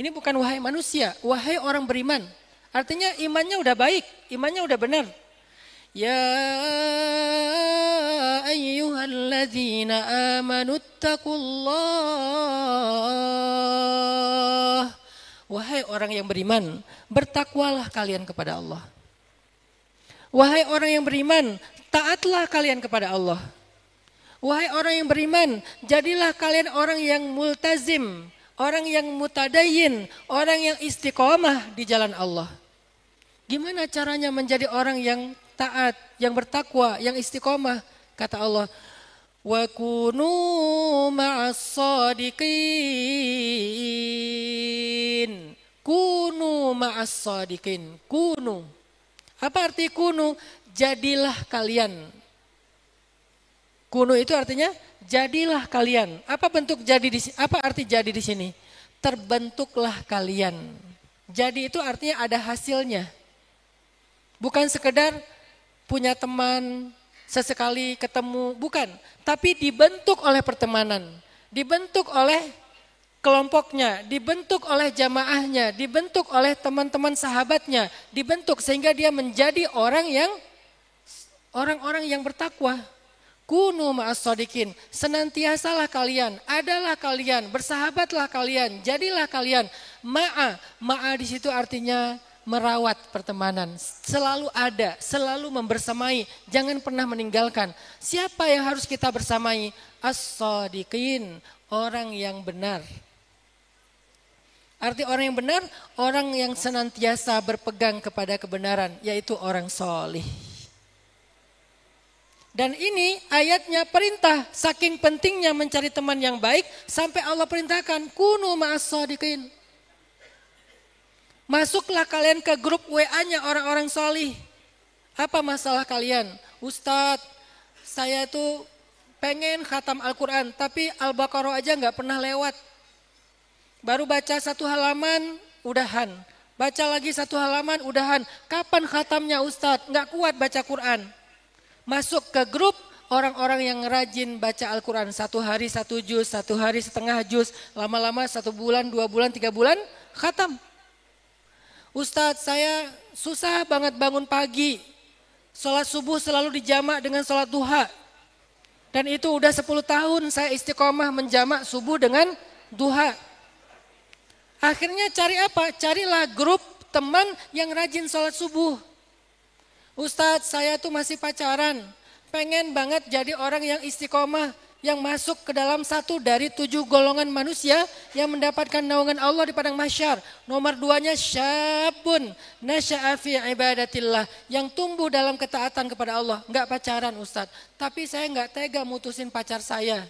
Ini bukan wahai manusia, wahai orang beriman. Artinya imannya udah baik, imannya udah benar. Ya ayyuhalladzina amanu taqullaha Wahai orang yang beriman, bertakwalah kalian kepada Allah. Wahai orang yang beriman, taatlah kalian kepada Allah. Wahai orang yang beriman, jadilah kalian orang yang multazim, orang yang mutadayin, orang yang istiqomah di jalan Allah. Gimana caranya menjadi orang yang taat, yang bertakwa, yang istiqomah? Kata Allah, wa kunu ma'as sadiqin. Kunu ma'as sadiqin. Kunu. Apa arti kunu? Jadilah kalian. Kunu itu artinya jadilah kalian. Apa bentuk jadi di sini? Apa arti jadi di sini? Terbentuklah kalian. Jadi itu artinya ada hasilnya. Bukan sekedar punya teman, sesekali ketemu, bukan. Tapi dibentuk oleh pertemanan, dibentuk oleh kelompoknya, dibentuk oleh jamaahnya, dibentuk oleh teman-teman sahabatnya, dibentuk sehingga dia menjadi orang-orang yang bertakwa. Kunu ma'as shadiqin, senantiasalah kalian, adalah kalian, bersahabatlah kalian, jadilah kalian. Ma'a di situ artinya merawat pertemanan, selalu ada, selalu membersamai, jangan pernah meninggalkan. Siapa yang harus kita bersamai? As-shadiqin, orang yang benar. Arti orang yang benar, orang yang senantiasa berpegang kepada kebenaran, yaitu orang solih. Dan ini ayatnya perintah, saking pentingnya mencari teman yang baik, sampai Allah perintahkan, kunu ma'as shadiqin. Masuklah kalian ke grup WA-nya orang-orang solih. Apa masalah kalian? Ustadz, saya itu pengen khatam Al-Quran, tapi Al-Baqarah aja nggak pernah lewat. Baru baca 1 halaman, udahan. Baca lagi 1 halaman, udahan. Kapan khatamnya Ustadz? Nggak kuat baca Quran. Masuk ke grup orang-orang yang rajin baca Al-Quran. 1 hari 1 juz, 1 hari setengah juz. Lama-lama 1 bulan, 2 bulan, 3 bulan, khatam. Ustadz, saya susah banget bangun pagi. Sholat subuh selalu dijamak dengan sholat duha. Dan itu udah 10 tahun saya istiqomah menjamak subuh dengan duha. Akhirnya cari apa? Carilah grup teman yang rajin sholat subuh. Ustadz, saya tuh masih pacaran. Pengen banget jadi orang yang istiqomah. Yang masuk ke dalam 1 dari 7 golongan manusia yang mendapatkan naungan Allah di padang mahsyar. Nomor 2-nya syabun nasya'a fi ibadatillah, yang tumbuh dalam ketaatan kepada Allah. Enggak pacaran Ustadz, tapi saya enggak tega mutusin pacar saya.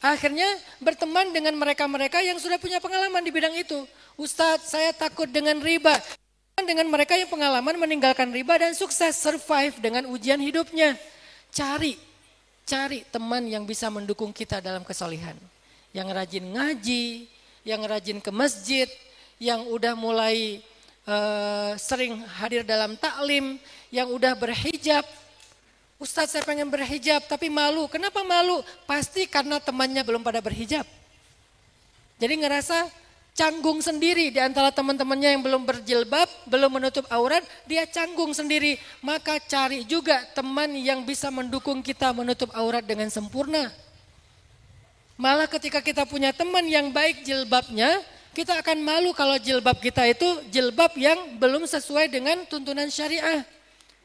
Akhirnya berteman dengan mereka-mereka yang sudah punya pengalaman di bidang itu. Ustadz, saya takut dengan riba. Dengan mereka yang pengalaman meninggalkan riba dan sukses survive dengan ujian hidupnya. Cari teman yang bisa mendukung kita dalam kesolihan. Yang rajin ngaji, yang rajin ke masjid, yang udah mulai sering hadir dalam taklim, yang udah berhijab. Ustadz, saya pengen berhijab tapi malu. Kenapa malu? Pasti karena temannya belum pada berhijab. Jadi ngerasa canggung sendiri di antara teman-temannya yang belum berjilbab, belum menutup aurat, dia canggung sendiri. Maka cari juga teman yang bisa mendukung kita menutup aurat dengan sempurna. Malah ketika kita punya teman yang baik jilbabnya, kita akan malu kalau jilbab kita itu jilbab yang belum sesuai dengan tuntunan syariah.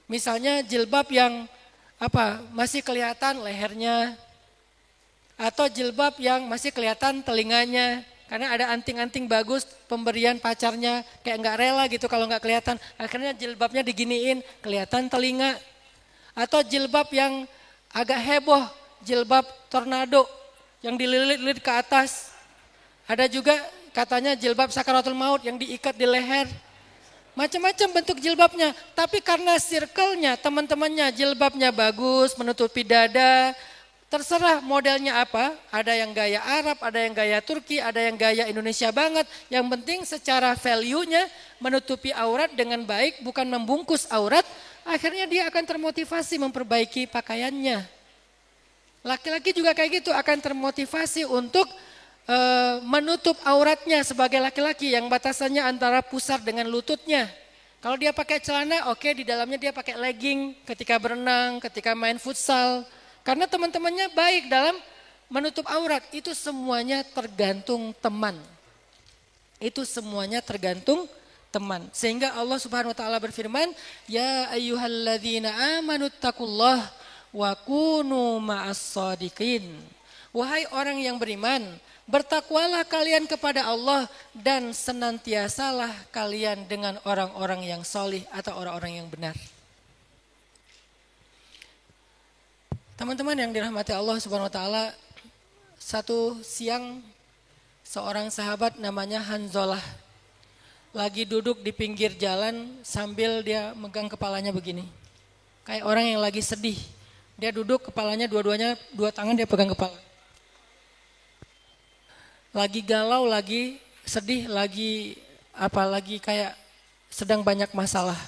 Misalnya jilbab yang masih kelihatan lehernya, atau jilbab yang masih kelihatan telinganya. Karena ada anting-anting bagus pemberian pacarnya, kayak nggak rela gitu kalau nggak kelihatan. Akhirnya jilbabnya diginiin, kelihatan telinga. Atau jilbab yang agak heboh, jilbab tornado yang dililit-lilit ke atas. Ada juga katanya jilbab sakaratul maut yang diikat di leher. Macam-macam bentuk jilbabnya. Tapi karena circle-nya, teman-temannya jilbabnya bagus, menutupi dada. Terserah modelnya apa, ada yang gaya Arab, ada yang gaya Turki, ada yang gaya Indonesia banget. Yang penting secara value-nya menutupi aurat dengan baik, bukan membungkus aurat. Akhirnya dia akan termotivasi memperbaiki pakaiannya. Laki-laki juga kayak gitu, akan termotivasi untuk menutup auratnya sebagai laki-laki yang batasannya antara pusar dengan lututnya. Kalau dia pakai celana, oke, di dalamnya dia pakai legging ketika berenang, ketika main futsal. Karena teman-temannya baik dalam menutup aurat, itu semuanya tergantung teman. Itu semuanya tergantung teman. Sehingga Allah Subhanahu wa taala berfirman, "Ya ayyuhalladzina amanu taqullah wa kunu ma'as-shadiqin." Wahai orang yang beriman, bertakwalah kalian kepada Allah dan senantiasalah kalian dengan orang-orang yang solih atau orang-orang yang benar. Teman-teman yang dirahmati Allah Subhanahu wa taala, satu siang seorang sahabat namanya Hanzalah lagi duduk di pinggir jalan sambil dia megang kepalanya begini. Kayak orang yang lagi sedih. Dia duduk kepalanya dua tangan dia pegang kepala. Lagi galau, lagi sedih, lagi kayak sedang banyak masalah.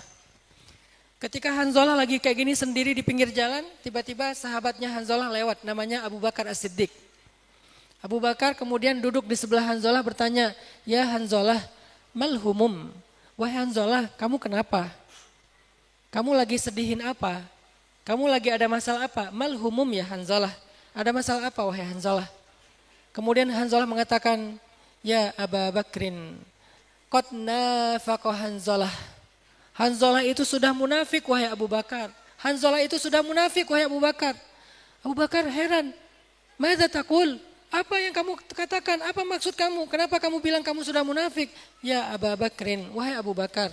Ketika Hanzalah lagi kayak gini sendiri di pinggir jalan, tiba-tiba sahabatnya Hanzalah lewat, namanya Abu Bakar As-Siddiq. Abu Bakar kemudian duduk di sebelah Hanzalah bertanya, "Ya Hanzalah, mal humum?" Wahai Hanzalah, kamu kenapa? Kamu lagi sedihin apa? Kamu lagi ada masalah apa? Mal humum ya Hanzalah. Ada masalah apa wahai Hanzalah? Kemudian Hanzalah mengatakan, "Ya Abu Bakrin, qad nafaqa Hanzalah." Hanzalah itu sudah munafik wahai Abu Bakar. Hanzalah itu sudah munafik wahai Abu Bakar. Abu Bakar heran. "Madza taqul?" Apa yang kamu katakan? Apa maksud kamu? Kenapa kamu bilang kamu sudah munafik? Ya Abu Bakrin, wahai Abu Bakar.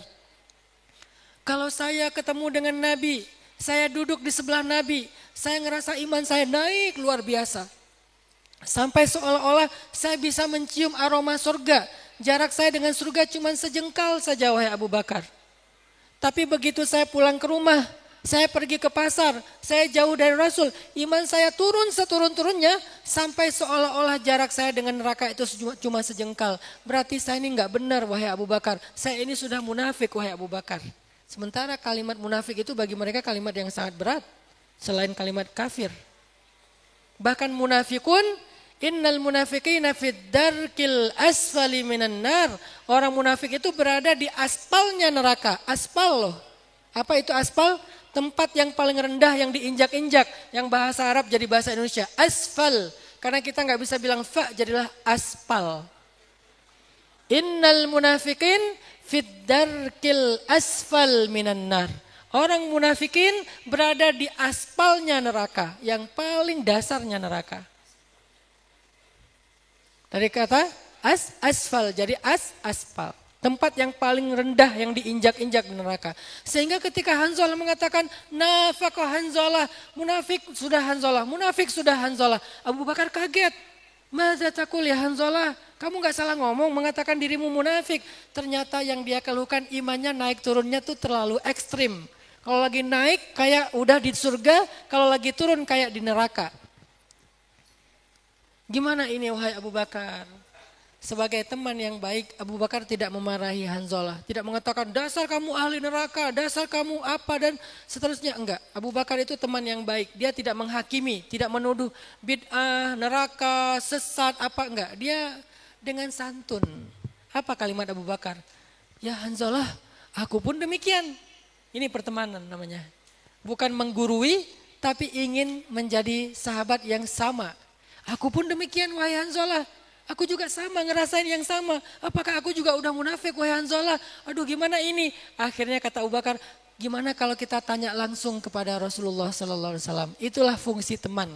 Kalau saya ketemu dengan Nabi, saya duduk di sebelah Nabi, saya ngerasa iman saya naik luar biasa. Sampai seolah-olah saya bisa mencium aroma surga. Jarak saya dengan surga cuma sejengkal saja wahai Abu Bakar. Tapi begitu saya pulang ke rumah, saya pergi ke pasar, saya jauh dari Rasul, iman saya turun seturun-turunnya sampai seolah-olah jarak saya dengan neraka itu cuma sejengkal. Berarti saya ini enggak benar wahai Abu Bakar. Saya ini sudah munafik wahai Abu Bakar. Sementara kalimat munafik itu bagi mereka kalimat yang sangat berat selain kalimat kafir. Bahkan munafikun, innal munafiqina fid darkil asfali minan nar. Orang munafik itu berada di aspalnya neraka. Aspal loh. Apa itu aspal? Tempat yang paling rendah yang diinjak-injak. Yang bahasa Arab jadi bahasa Indonesia. Asfal. Karena kita nggak bisa bilang fa, jadilah aspal. Innal munafiqin fid darkil asfal minan nar. Orang munafikin berada di aspalnya neraka. Yang paling dasarnya neraka. Dari kata asfal jadi aspal. Tempat yang paling rendah yang diinjak-injak di neraka. Sehingga ketika Hanzalah mengatakan nafaqa Hanzalah, munafik sudah Hanzalah, munafik sudah Hanzalah. Abu Bakar kaget. Madza taqul ya Hanzalah? Kamu enggak salah ngomong mengatakan dirimu munafik. Ternyata yang dia keluhkan imannya naik turunnya tuh terlalu ekstrim. Kalau lagi naik kayak udah di surga, kalau lagi turun kayak di neraka. Gimana ini wahai Abu Bakar? Sebagai teman yang baik, Abu Bakar tidak memarahi Hanzalah. Tidak mengatakan dasar kamu ahli neraka, dasar kamu apa dan seterusnya. Enggak, Abu Bakar itu teman yang baik. Dia tidak menghakimi, tidak menuduh bid'ah, neraka, sesat, apa enggak. Dia dengan santun. Apa kalimat Abu Bakar? Ya Hanzalah, aku pun demikian. Ini pertemanan namanya. Bukan menggurui, tapi ingin menjadi sahabat yang sama. Aku pun demikian wahai Hanzalah. Aku juga sama, ngerasain yang sama. Apakah aku juga udah munafik wahai Hanzalah? Aduh gimana ini? Akhirnya kata Abu Bakar, gimana kalau kita tanya langsung kepada Rasulullah SAW? Itulah fungsi teman.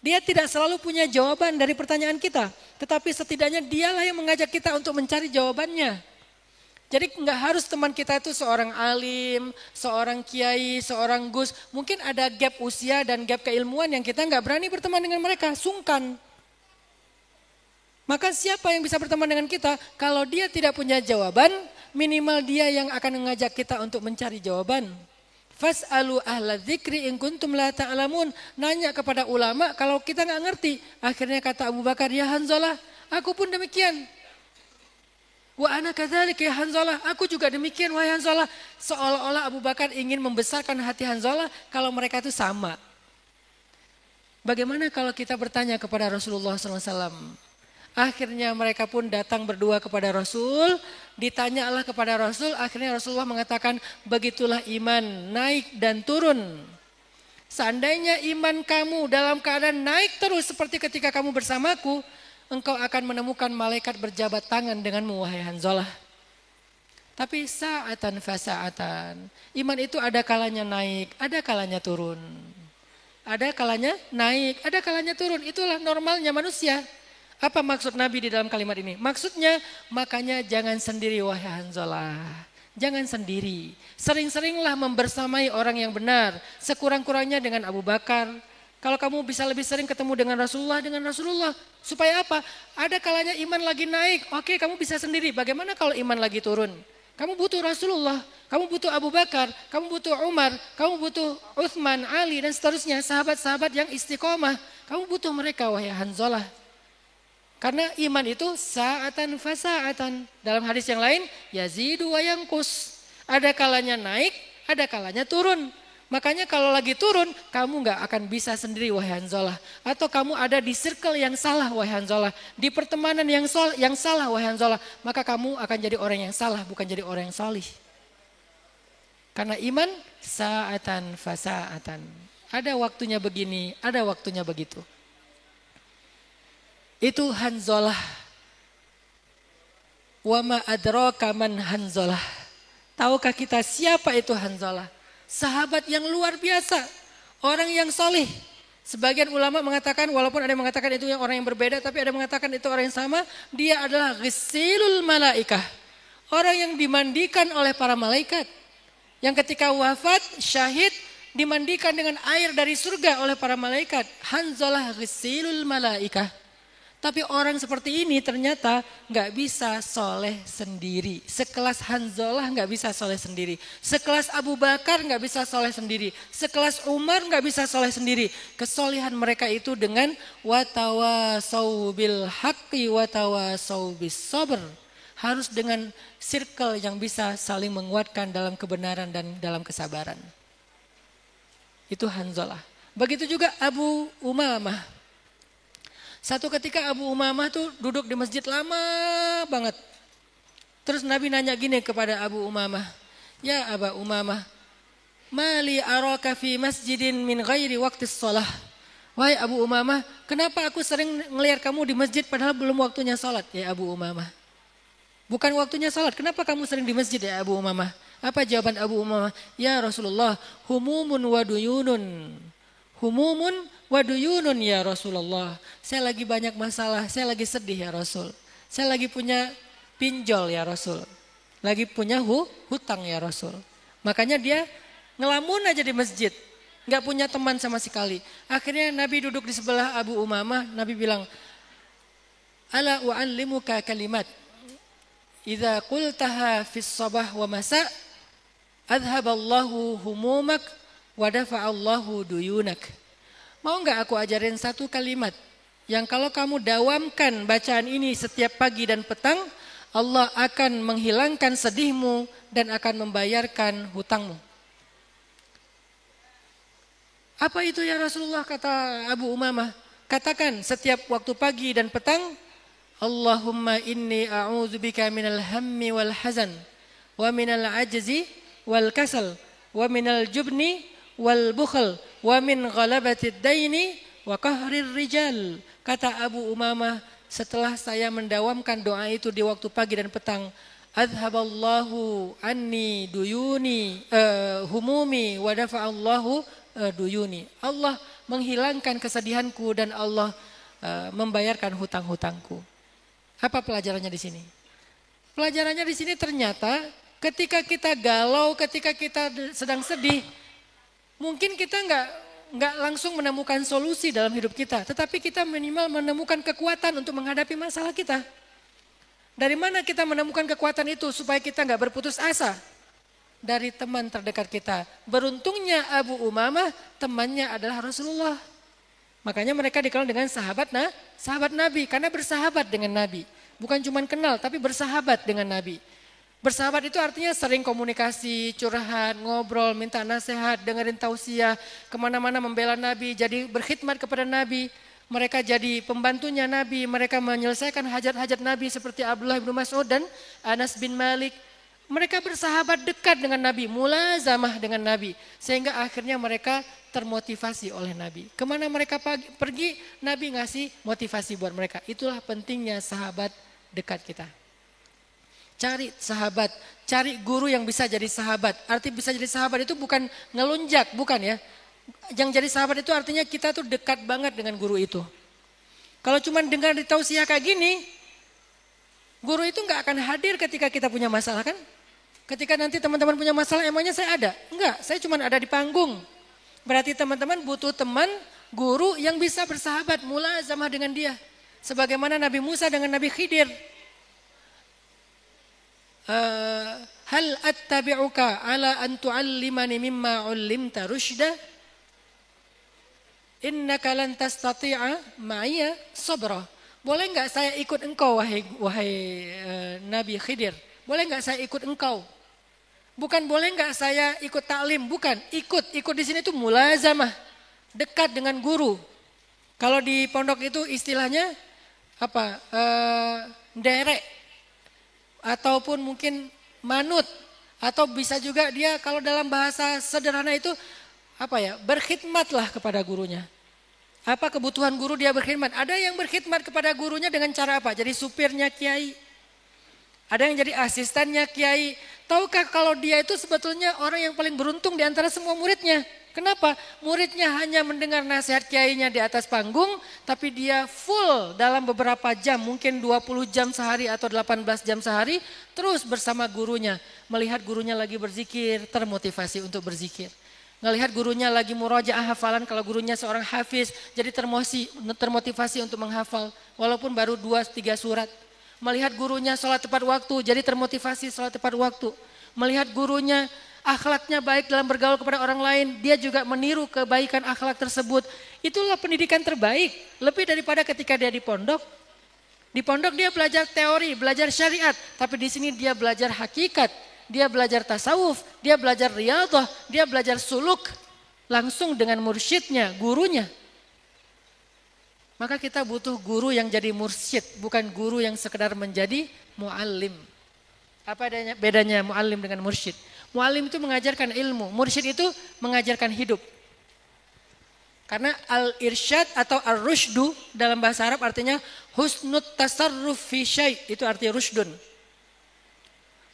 Dia tidak selalu punya jawaban dari pertanyaan kita. Tetapi setidaknya dialah yang mengajak kita untuk mencari jawabannya. Jadi nggak harus teman kita itu seorang alim, seorang kiai, seorang gus. Mungkin ada gap usia dan gap keilmuan yang kita nggak berani berteman dengan mereka, sungkan. Maka siapa yang bisa berteman dengan kita? Kalau dia tidak punya jawaban, minimal dia yang akan mengajak kita untuk mencari jawaban. Fas'alu ahla dzikri in kuntum la ta'lamun. Nanya kepada ulama kalau kita nggak ngerti. Akhirnya kata Abu Bakar, ya Hanzalah, aku pun demikian. Wa ana kadzalik ya Hanzalah, aku juga demikian wahai Hanzalah. Seolah-olah Abu Bakar ingin membesarkan hati Hanzalah kalau mereka itu sama. Bagaimana kalau kita bertanya kepada Rasulullah SAW? Akhirnya mereka pun datang berdua kepada Rasul, ditanyalah kepada Rasul, akhirnya Rasulullah mengatakan begitulah iman, naik dan turun. Seandainya iman kamu dalam keadaan naik terus seperti ketika kamu bersamaku, engkau akan menemukan malaikat berjabat tangan denganmu wahai Hanzalah. Tapi sa'atan fasa'atan. Iman itu ada kalanya naik, ada kalanya turun. Ada kalanya naik, ada kalanya turun. Itulah normalnya manusia. Apa maksud Nabi di dalam kalimat ini? Maksudnya, makanya jangan sendiri wahai Hanzalah. Jangan sendiri. Sering-seringlah membersamai orang yang benar. Sekurang-kurangnya dengan Abu Bakar. Kalau kamu bisa lebih sering ketemu dengan Rasulullah. Supaya apa? Ada kalanya iman lagi naik. Oke, kamu bisa sendiri. Bagaimana kalau iman lagi turun? Kamu butuh Rasulullah, kamu butuh Abu Bakar, kamu butuh Umar, kamu butuh Uthman, Ali dan seterusnya. Sahabat-sahabat yang istiqomah. Kamu butuh mereka wahai Hanzalah. Karena iman itu sa'atan fasa'atan. Dalam hadis yang lain, yazidu wa yanqus. Ada kalanya naik, ada kalanya turun. Makanya kalau lagi turun, kamu gak akan bisa sendiri wahai Hanzalah. Atau kamu ada di circle yang salah wahai Hanzalah. Di pertemanan yang salah wahai Hanzalah. Maka kamu akan jadi orang yang salah, bukan jadi orang yang salih. Karena iman sa'atan fasa'atan. Ada waktunya begini, ada waktunya begitu. Itu Hanzalah. Wa ma adraka man Hanzalah. Tahukah kita siapa itu Hanzalah? Sahabat yang luar biasa, orang yang soleh. Sebagian ulama mengatakan, walaupun ada yang mengatakan itu yang orang yang berbeda, tapi ada yang mengatakan itu orang yang sama. Dia adalah ghisilul malaikah, orang yang dimandikan oleh para malaikat. Yang ketika wafat, syahid, dimandikan dengan air dari surga oleh para malaikat. Hanzalah ghisilul malaikah. Tapi orang seperti ini ternyata gak bisa soleh sendiri. Sekelas Hanzalah gak bisa soleh sendiri. Sekelas Abu Bakar gak bisa soleh sendiri. Sekelas Umar gak bisa soleh sendiri. Kesolehan mereka itu dengan watawasau bil haqqi watawasau bis sabr. Harus dengan circle yang bisa saling menguatkan dalam kebenaran dan dalam kesabaran. Itu Hanzalah. Begitu juga Abu Umamah. Satu ketika Abu Umamah tuh duduk di masjid lama banget. Terus Nabi nanya gini kepada Abu Umamah. Ya Aba Umamah, mali araka fi masjidin min ghairi waqtis shalah. Wahai Abu Umamah, kenapa aku sering ngelihat kamu di masjid padahal belum waktunya salat ya Abu Umamah? Bukan waktunya salat, kenapa kamu sering di masjid ya Abu Umamah? Apa jawaban Abu Umamah? Ya Rasulullah, humumun wa duyunun. Humumun waduyunun ya Rasulullah. Saya lagi banyak masalah, saya lagi sedih ya Rasul. Saya lagi punya pinjol ya Rasul. Lagi punya hutang ya Rasul. Makanya dia ngelamun aja di masjid. Gak punya teman sama sekali. Akhirnya Nabi duduk di sebelah Abu Umamah. Nabi bilang, ala u'allimuka kalimat. Idza qultaha fis sabah wa masa' adhaballahu humumak wa dafa'allahu duyunak. Mau enggak aku ajarin satu kalimat yang kalau kamu dawamkan bacaan ini setiap pagi dan petang, Allah akan menghilangkan sedihmu dan akan membayarkan hutangmu. Apa itu ya Rasulullah, kata Abu Umamah? Katakan setiap waktu pagi dan petang, Allahumma inni a'udzubika minal hammi wal hazan wa minal ajzi wal kasal wa minal jubni wal bukhl wa min ghalabatid daini wa qahrir rijal. Kata Abu Umamah, setelah saya mendawamkan doa itu di waktu pagi dan petang, adhaballahu anni duyuni humumi wa dafa'allahu duyuni. Allah menghilangkan kesedihanku dan Allah membayarkan hutang-hutangku. Apa pelajarannya di sini? Pelajarannya di sini ternyata ketika kita galau, ketika kita sedang sedih, mungkin kita nggak langsung menemukan solusi dalam hidup kita, tetapi kita minimal menemukan kekuatan untuk menghadapi masalah kita. Dari mana kita menemukan kekuatan itu supaya kita nggak berputus asa? Dari teman terdekat kita. Beruntungnya Abu Umamah temannya adalah Rasulullah. Makanya mereka dikenal dengan sahabat Nabi karena bersahabat dengan Nabi. Bukan cuma kenal tapi bersahabat dengan Nabi. Bersahabat itu artinya sering komunikasi, curhat, ngobrol, minta nasihat, dengerin tausiah, kemana-mana membela Nabi, jadi berkhidmat kepada Nabi. Mereka jadi pembantunya Nabi, mereka menyelesaikan hajat-hajat Nabi seperti Abdullah bin Mas'ud dan Anas bin Malik. Mereka bersahabat dekat dengan Nabi, mulazamah dengan Nabi. Sehingga akhirnya mereka termotivasi oleh Nabi. Kemana mereka pergi, Nabi ngasih motivasi buat mereka. Itulah pentingnya sahabat dekat kita. Cari sahabat, cari guru yang bisa jadi sahabat. Arti bisa jadi sahabat itu bukan ngelunjak, bukan ya. Yang jadi sahabat itu artinya kita tuh dekat banget dengan guru itu. Kalau cuma dengar di tausiah kayak gini, guru itu nggak akan hadir ketika kita punya masalah kan? Ketika nanti teman-teman punya masalah, emangnya saya ada? Enggak, saya cuma ada di panggung. Berarti teman-teman butuh teman, guru yang bisa bersahabat, mulazamah dengan dia. Sebagaimana Nabi Musa dengan Nabi Khidir. Hal attabi'uka ala an tu'allimani mimma 'ullimta rusyda? Innaka lan tastati'a ma'iya sabra. Boleh enggak saya ikut engkau wahai Nabi Khidir? Boleh enggak saya ikut engkau? Bukan boleh enggak saya ikut taklim, bukan. Ikut di sini itu mulazamah, dekat dengan guru. Kalau di pondok itu istilahnya apa? Derek ataupun mungkin manut, atau bisa juga dia kalau dalam bahasa sederhana itu apa ya? Berkhidmatlah kepada gurunya. Apa kebutuhan guru dia berkhidmat? Ada yang berkhidmat kepada gurunya dengan cara apa? Jadi supirnya kiai. Ada yang jadi asistennya kiai. Tahukah kalau dia itu sebetulnya orang yang paling beruntung di antara semua muridnya? Kenapa? Muridnya hanya mendengar nasihat kiainya di atas panggung, tapi dia full dalam beberapa jam, mungkin 20 jam sehari atau 18 jam sehari, terus bersama gurunya. Melihat gurunya lagi berzikir, termotivasi untuk berzikir. Ngelihat gurunya lagi murojaah hafalan, kalau gurunya seorang hafiz, jadi termotivasi untuk menghafal, walaupun baru 2-3 surat. Melihat gurunya sholat tepat waktu, jadi termotivasi sholat tepat waktu. Melihat gurunya akhlaknya baik dalam bergaul kepada orang lain, dia juga meniru kebaikan akhlak tersebut. Itulah pendidikan terbaik, lebih daripada ketika dia di pondok. Di pondok dia belajar teori, belajar syariat, tapi di sini dia belajar hakikat, dia belajar tasawuf, dia belajar riyadhah, dia belajar suluk langsung dengan mursyidnya, gurunya. Maka kita butuh guru yang jadi mursyid, bukan guru yang sekedar menjadi muallim. Apa bedanya muallim dengan mursyid? Muallim itu mengajarkan ilmu, mursyid itu mengajarkan hidup. Karena al-irsyad atau ar-rusydu dalam bahasa Arab artinya husnut tasarruf fi syai', itu artinya rusydun.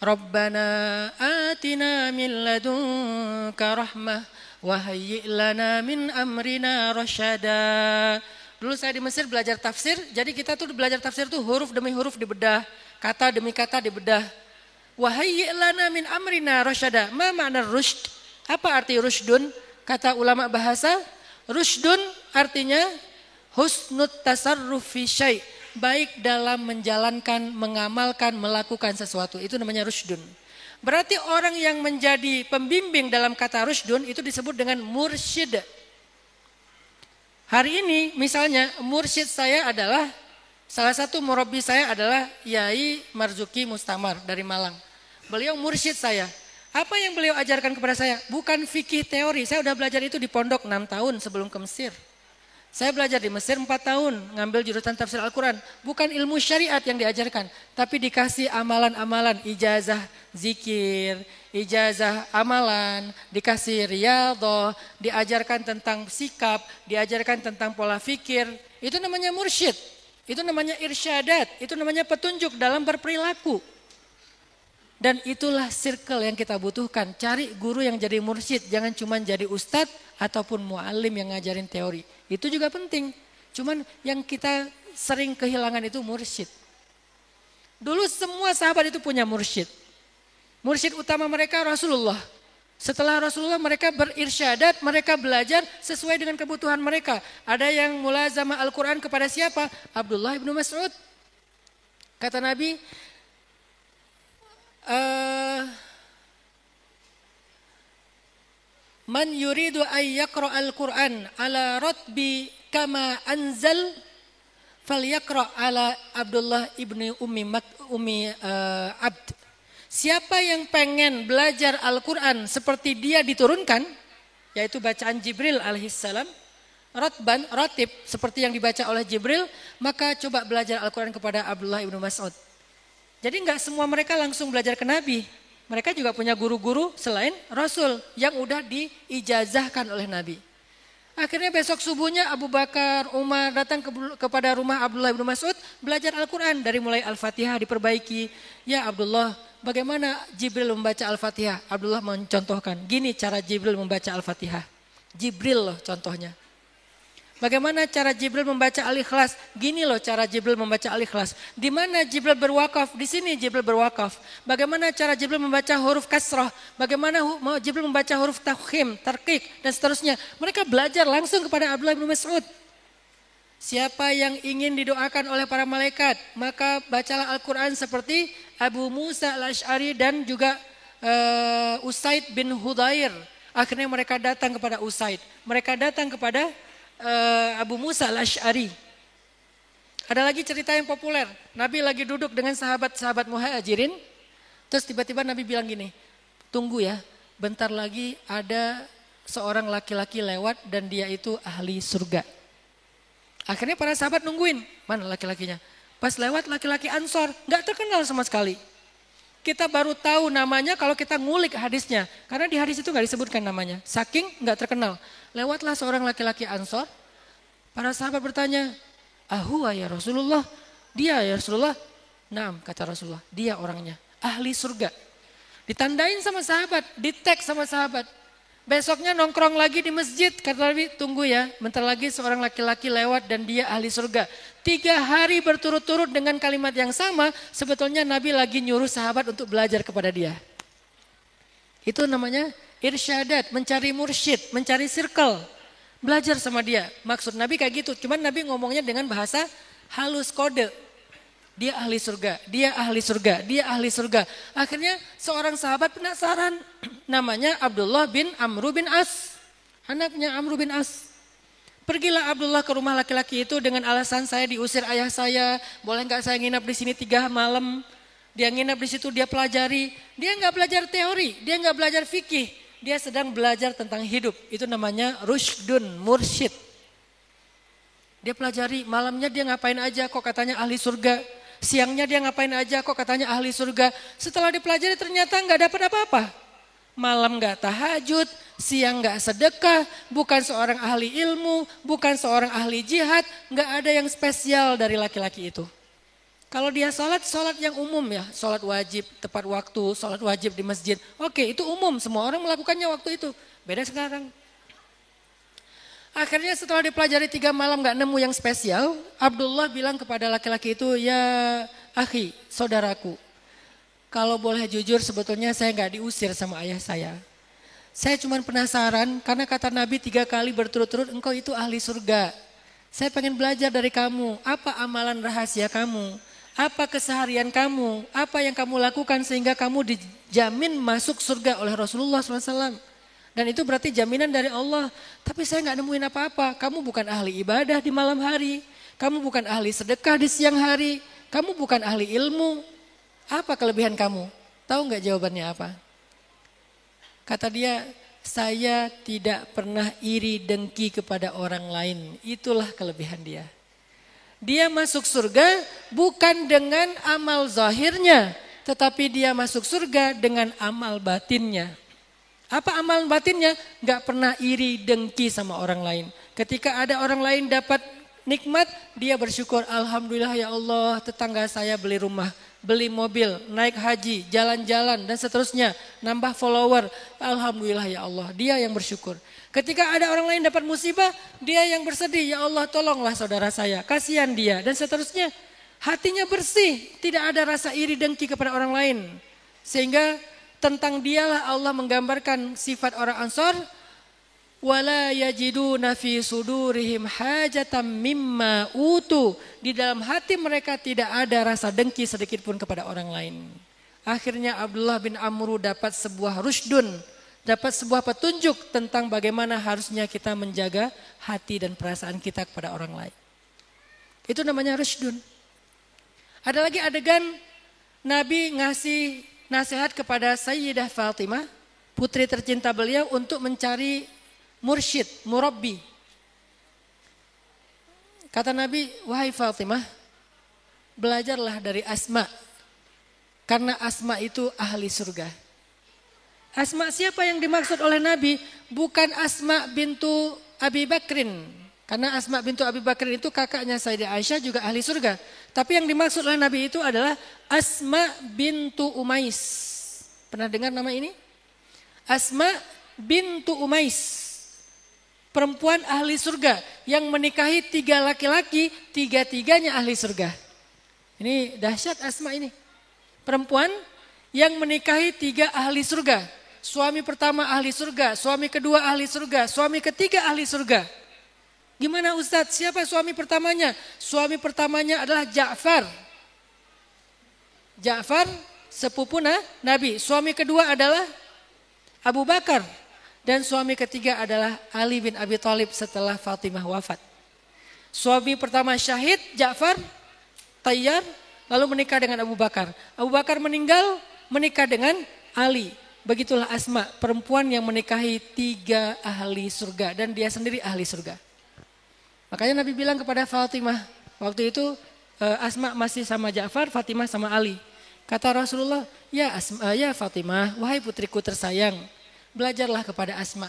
Rabbana atina min ladunka rahmah wa hayyi' lana min amrina rasyada. Dulu saya di Mesir belajar tafsir, jadi kita tuh belajar tafsir tuh huruf demi huruf dibedah, kata demi kata dibedah. Wa hayyi' lana min amrina rasyada. Ma makna rusyd? Apa arti rusydun? Kata ulama bahasa, rusydun artinya husnut tasarruf fi syai', baik dalam menjalankan, mengamalkan, melakukan sesuatu. Itu namanya rusydun. Berarti orang yang menjadi pembimbing dalam kata rusydun itu disebut dengan mursyid. Hari ini misalnya mursyid saya adalah, salah satu murabi saya adalah Yai Marzuki Mustamar dari Malang. Beliau mursyid saya. Apa yang beliau ajarkan kepada saya? Bukan fikih teori, saya udah belajar itu di pondok 6 tahun sebelum ke Mesir. Saya belajar di Mesir 4 tahun, ngambil jurusan tafsir Al-Quran. Bukan ilmu syariat yang diajarkan, tapi dikasih amalan-amalan, ijazah zikir, ijazah amalan, dikasih riyadhah, diajarkan tentang sikap, diajarkan tentang pola fikir. Itu namanya mursyid, itu namanya irsyadat, itu namanya petunjuk dalam berperilaku. Dan itulah circle yang kita butuhkan. Cari guru yang jadi mursyid, jangan cuma jadi ustadz ataupun muallim yang ngajarin teori. Itu juga penting. Cuman yang kita sering kehilangan itu mursyid. Dulu semua sahabat itu punya mursyid. Mursyid utama mereka Rasulullah. Setelah Rasulullah mereka berirsyadat, mereka belajar sesuai dengan kebutuhan mereka. Ada yang mulazamah Al-Quran kepada siapa? Abdullah ibnu Mas'ud. Kata Nabi, man yuridu ay yaqra al-Quran ala ratbi kama anzal falyaqra ala Abdullah ibni Ummi Abd. Siapa yang pengen belajar Al-Quran seperti dia diturunkan, yaitu bacaan Jibril alaihissalam, ratib seperti yang dibaca oleh Jibril, maka coba belajar Al-Quran kepada Abdullah ibnu Mas'ud. Jadi enggak semua mereka langsung belajar ke Nabi. Mereka juga punya guru-guru selain Rasul yang udah diijazahkan oleh Nabi. Akhirnya besok subuhnya Abu Bakar, Umar datang kepada rumah Abdullah bin Mas'ud belajar Al-Quran. Dari mulai Al-Fatihah diperbaiki. Ya Abdullah, bagaimana Jibril membaca Al-Fatihah? Abdullah mencontohkan, gini cara Jibril membaca Al-Fatihah. Jibril loh contohnya. Bagaimana cara Jibril membaca Al-Ikhlas? Gini loh cara Jibril membaca Al-Ikhlas. Di mana Jibril berwakaf? Di sini Jibril berwakaf. Bagaimana cara Jibril membaca huruf kasrah? Bagaimana Jibril membaca huruf tafkhim, tarqiq dan seterusnya. Mereka belajar langsung kepada Abdullah bin Mas'ud. Siapa yang ingin didoakan oleh para malaikat, maka bacalah Al-Quran seperti Abu Musa al-Ash'ari dan juga Usaid bin Hudayr. Akhirnya mereka datang kepada Usaid. Mereka datang kepada Abu Musa al-Ash'ari. Ada lagi cerita yang populer. Nabi lagi duduk dengan sahabat-sahabat muhajirin. Terus tiba-tiba Nabi bilang gini, tunggu ya, bentar lagi ada seorang laki-laki lewat dan dia itu ahli surga. Akhirnya para sahabat nungguin, mana laki-lakinya? Pas lewat laki-laki Ansor, gak terkenal sama sekali. Kita baru tahu namanya kalau kita ngulik hadisnya. Karena di hadis itu gak disebutkan namanya. Saking gak terkenal. Lewatlah seorang laki-laki Ansor. Para sahabat bertanya, "Ahuwa ya Rasulullah?" Dia ya Rasulullah. Naam, kata Rasulullah. Dia orangnya. Ahli surga. Ditandain sama sahabat. Di-tag sama sahabat. Besoknya nongkrong lagi di masjid. Kata Nabi, tunggu ya. Bentar lagi seorang laki-laki lewat dan dia ahli surga. 3 hari berturut-turut dengan kalimat yang sama. Sebetulnya Nabi lagi nyuruh sahabat untuk belajar kepada dia. Itu namanya irsyadat, mencari mursyid, mencari circle. Belajar sama dia. Maksud Nabi kayak gitu. Cuman Nabi ngomongnya dengan bahasa halus kode. Dia ahli surga, dia ahli surga, dia ahli surga. Akhirnya seorang sahabat penasaran. Namanya Abdullah bin Amru bin As. Anaknya Amru bin As. Pergilah Abdullah ke rumah laki-laki itu dengan alasan saya diusir ayah saya. Boleh gak saya nginap di sini 3 malam. Dia nginap di situ, dia pelajari. Dia gak belajar teori, dia gak belajar fikih. Dia sedang belajar tentang hidup. Itu namanya rushdun, mursyid. Dia pelajari, malamnya dia ngapain aja kok katanya ahli surga. Siangnya dia ngapain aja kok katanya ahli surga. Setelah dipelajari ternyata gak dapat apa-apa. Malam gak tahajud, siang gak sedekah, bukan seorang ahli ilmu, bukan seorang ahli jihad. Gak ada yang spesial dari laki-laki itu. Kalau dia sholat yang umum ya. Sholat wajib tepat waktu, sholat wajib di masjid. Oke, itu umum, semua orang melakukannya waktu itu. Beda sekarang. Akhirnya setelah dipelajari 3 malam gak nemu yang spesial, Abdullah bilang kepada laki-laki itu, ya akhi, saudaraku. Kalau boleh jujur sebetulnya saya gak diusir sama ayah saya. Saya cuma penasaran karena kata Nabi 3 kali berturut-turut engkau itu ahli surga. Saya pengen belajar dari kamu, apa amalan rahasia kamu, apa keseharian kamu, apa yang kamu lakukan sehingga kamu dijamin masuk surga oleh Rasulullah SAW. Dan itu berarti jaminan dari Allah. Tapi saya gak nemuin apa-apa. Kamu bukan ahli ibadah di malam hari. Kamu bukan ahli sedekah di siang hari. Kamu bukan ahli ilmu. Apa kelebihan kamu? Tahu gak jawabannya apa? Kata dia, saya tidak pernah iri dengki kepada orang lain. Itulah kelebihan dia. Dia masuk surga bukan dengan amal zahirnya. Tetapi dia masuk surga dengan amal batinnya. Apa amal batinnya? Gak pernah iri dengki sama orang lain. Ketika ada orang lain dapat nikmat, dia bersyukur. Alhamdulillah ya Allah, tetangga saya beli rumah, beli mobil, naik haji, jalan-jalan dan seterusnya. Nambah follower. Alhamdulillah ya Allah, dia yang bersyukur. Ketika ada orang lain dapat musibah, dia yang bersedih. Ya Allah tolonglah saudara saya, kasihan dia dan seterusnya. Hatinya bersih, tidak ada rasa iri dengki kepada orang lain. Sehingga tentang dialah Allah menggambarkan sifat orang Ansor. Wala yajiduna fi sudurihim hajatam mimma utu. Di dalam hati mereka tidak ada rasa dengki sedikit pun kepada orang lain. Akhirnya Abdullah bin Amru dapat sebuah rushdun, dapat sebuah petunjuk tentang bagaimana harusnya kita menjaga hati dan perasaan kita kepada orang lain. Itu namanya rushdun. Ada lagi adegan Nabi ngasih nasihat kepada Sayyidah Fatimah, putri tercinta beliau untuk mencari mursyid, murabbi. Kata Nabi, wahai Fatimah, belajarlah dari Asma. Karena Asma itu ahli surga. Asma siapa yang dimaksud oleh Nabi? Bukan Asma bintu Abi Bakrin. Karena Asma bintu Abi Bakrin itu kakaknya Sayyidah Aisyah juga ahli surga. Tapi yang dimaksud oleh Nabi itu adalah Asma bintu Umais. Pernah dengar nama ini? Asma bintu Umais. Perempuan ahli surga yang menikahi 3 laki-laki, 3-3-nya ahli surga. Ini dahsyat Asma ini. Perempuan yang menikahi 3 ahli surga. Suami pertama ahli surga, suami kedua ahli surga, suami ketiga ahli surga. Gimana Ustadz? Siapa suami pertamanya? Suami pertamanya adalah Ja'far. Ja'far sepupu Nabi. Suami kedua adalah Abu Bakar. Dan suami ketiga adalah Ali bin Abi Thalib setelah Fatimah wafat. Suami pertama syahid Ja'far, Tayyar, lalu menikah dengan Abu Bakar. Abu Bakar meninggal, menikah dengan Ali. Begitulah Asma, perempuan yang menikahi 3 ahli surga. Dan dia sendiri ahli surga. Makanya Nabi bilang kepada Fatimah, waktu itu Asma masih sama Ja'far, Fatimah sama Ali. Kata Rasulullah, ya Fatimah, wahai putriku tersayang, belajarlah kepada Asma.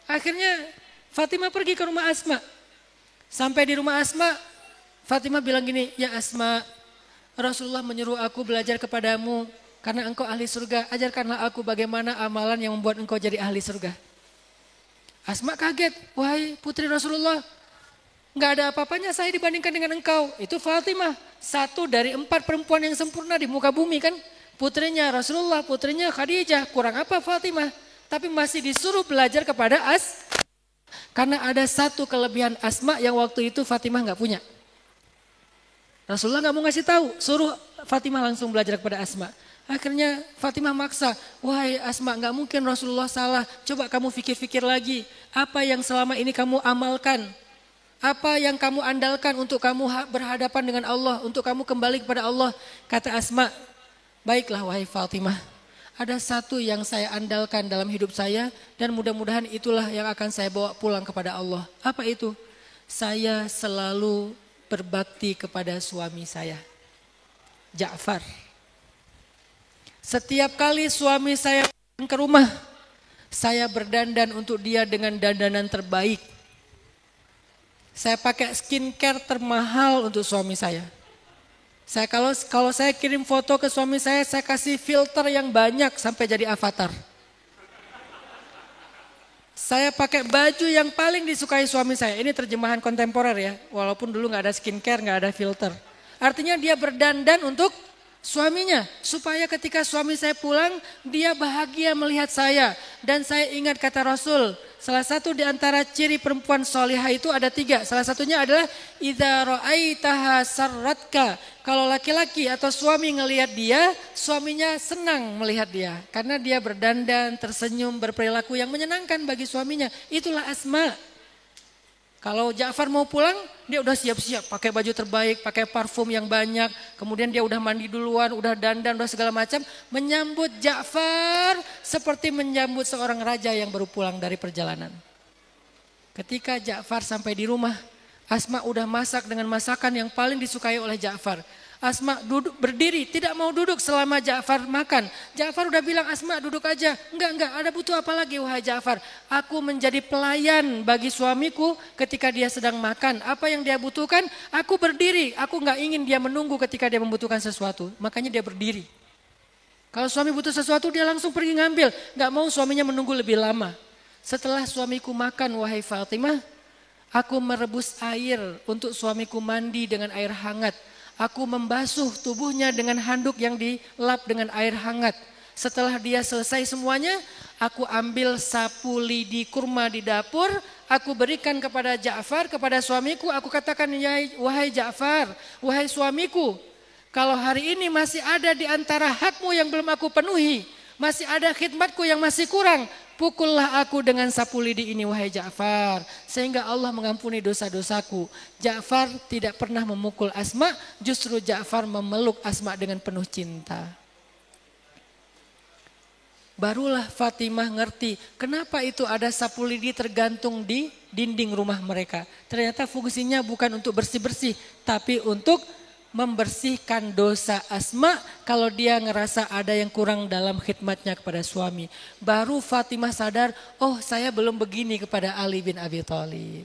Akhirnya Fatimah pergi ke rumah Asma. Sampai di rumah Asma, Fatimah bilang gini, ya Asma, Rasulullah menyuruh aku belajar kepadamu karena engkau ahli surga. Ajarkanlah aku bagaimana amalan yang membuat engkau jadi ahli surga. Asma kaget, wahai putri Rasulullah, gak ada apa-apanya saya dibandingkan dengan engkau. Itu Fatimah, 1 dari 4 perempuan yang sempurna di muka bumi kan. Putrinya Rasulullah, putrinya Khadijah, kurang apa Fatimah. Tapi masih disuruh belajar kepada karena ada 1 kelebihan Asma yang waktu itu Fatimah gak punya. Rasulullah gak mau ngasih tahu, suruh Fatimah langsung belajar kepada Asma. Akhirnya Fatimah maksa, wahai Asma gak mungkin Rasulullah salah. Coba kamu pikir-pikir lagi, apa yang selama ini kamu amalkan. Apa yang kamu andalkan untuk kamu berhadapan dengan Allah, untuk kamu kembali kepada Allah. Kata Asma, baiklah wahai Fatimah, ada 1 yang saya andalkan dalam hidup saya dan mudah-mudahan itulah yang akan saya bawa pulang kepada Allah. Apa itu? Saya selalu berbakti kepada suami saya, Ja'far. Setiap kali suami saya pulang ke rumah, saya berdandan untuk dia dengan dandanan terbaik. Saya pakai skincare termahal untuk suami saya. Saya kalau saya kirim foto ke suami saya kasih filter yang banyak sampai jadi avatar. Saya pakai baju yang paling disukai suami saya. Ini terjemahan kontemporer ya, walaupun dulu nggak ada skincare, nggak ada filter. Artinya dia berdandan untuk suaminya, supaya ketika suami saya pulang, dia bahagia melihat saya. Dan saya ingat kata Rasul, salah satu di antara ciri perempuan solihah itu ada 3. Salah satunya adalah idza ra'aitaha sarratka. Kalau laki-laki atau suami ngelihat dia, suaminya senang melihat dia. Karena dia berdandan, tersenyum, berperilaku yang menyenangkan bagi suaminya. Itulah Asma. Kalau Ja'far mau pulang, dia udah siap-siap, pakai baju terbaik, pakai parfum yang banyak, kemudian dia udah mandi duluan, udah dandan, udah segala macam, menyambut Ja'far seperti menyambut seorang raja yang baru pulang dari perjalanan. Ketika Ja'far sampai di rumah, Asma udah masak dengan masakan yang paling disukai oleh Ja'far. Asma duduk berdiri, tidak mau duduk selama Ja'far makan. Ja'far udah bilang, Asma duduk aja. Enggak, ada butuh apa lagi wahai Ja'far. Aku menjadi pelayan bagi suamiku ketika dia sedang makan. Apa yang dia butuhkan, aku berdiri. Aku enggak ingin dia menunggu ketika dia membutuhkan sesuatu. Makanya dia berdiri. Kalau suami butuh sesuatu, dia langsung pergi ngambil. Enggak mau suaminya menunggu lebih lama. Setelah suamiku makan, wahai Fatimah, aku merebus air untuk suamiku mandi dengan air hangat. Aku membasuh tubuhnya dengan handuk yang dilap dengan air hangat. Setelah dia selesai semuanya, aku ambil sapu lidi kurma di dapur. Aku berikan kepada Ja'far, kepada suamiku. Aku katakan, wahai Ja'far, wahai suamiku, kalau hari ini masih ada di antara hakmu yang belum aku penuhi, masih ada khidmatku yang masih kurang, pukullah aku dengan sapu lidi ini wahai Ja'far, sehingga Allah mengampuni dosa-dosaku. Ja'far tidak pernah memukul Asma, justru Ja'far memeluk Asma dengan penuh cinta. Barulah Fatimah ngerti kenapa itu ada sapu lidi tergantung di dinding rumah mereka. Ternyata fungsinya bukan untuk bersih-bersih, tapi untuk membersihkan dosa Asma kalau dia ngerasa ada yang kurang dalam khidmatnya kepada suami. Baru Fatimah sadar, oh saya belum begini kepada Ali bin Abi Thalib.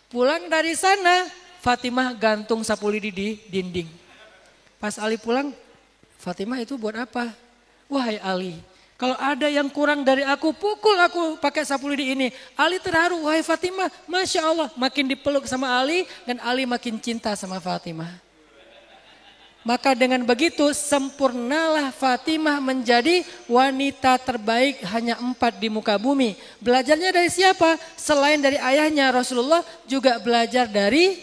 Pulang dari sana, Fatimah gantung sapu lidi di dinding. Pas Ali pulang, Fatimah itu buat apa? Wahai Ali, kalau ada yang kurang dari aku, pukul aku pakai sapu lidi ini. Ali terharu, wahai Fatimah, Masya Allah. Makin dipeluk sama Ali dan Ali makin cinta sama Fatimah. Maka dengan begitu sempurnalah Fatimah menjadi wanita terbaik hanya 4 di muka bumi. Belajarnya dari siapa? Selain dari ayahnya Rasulullah juga belajar dari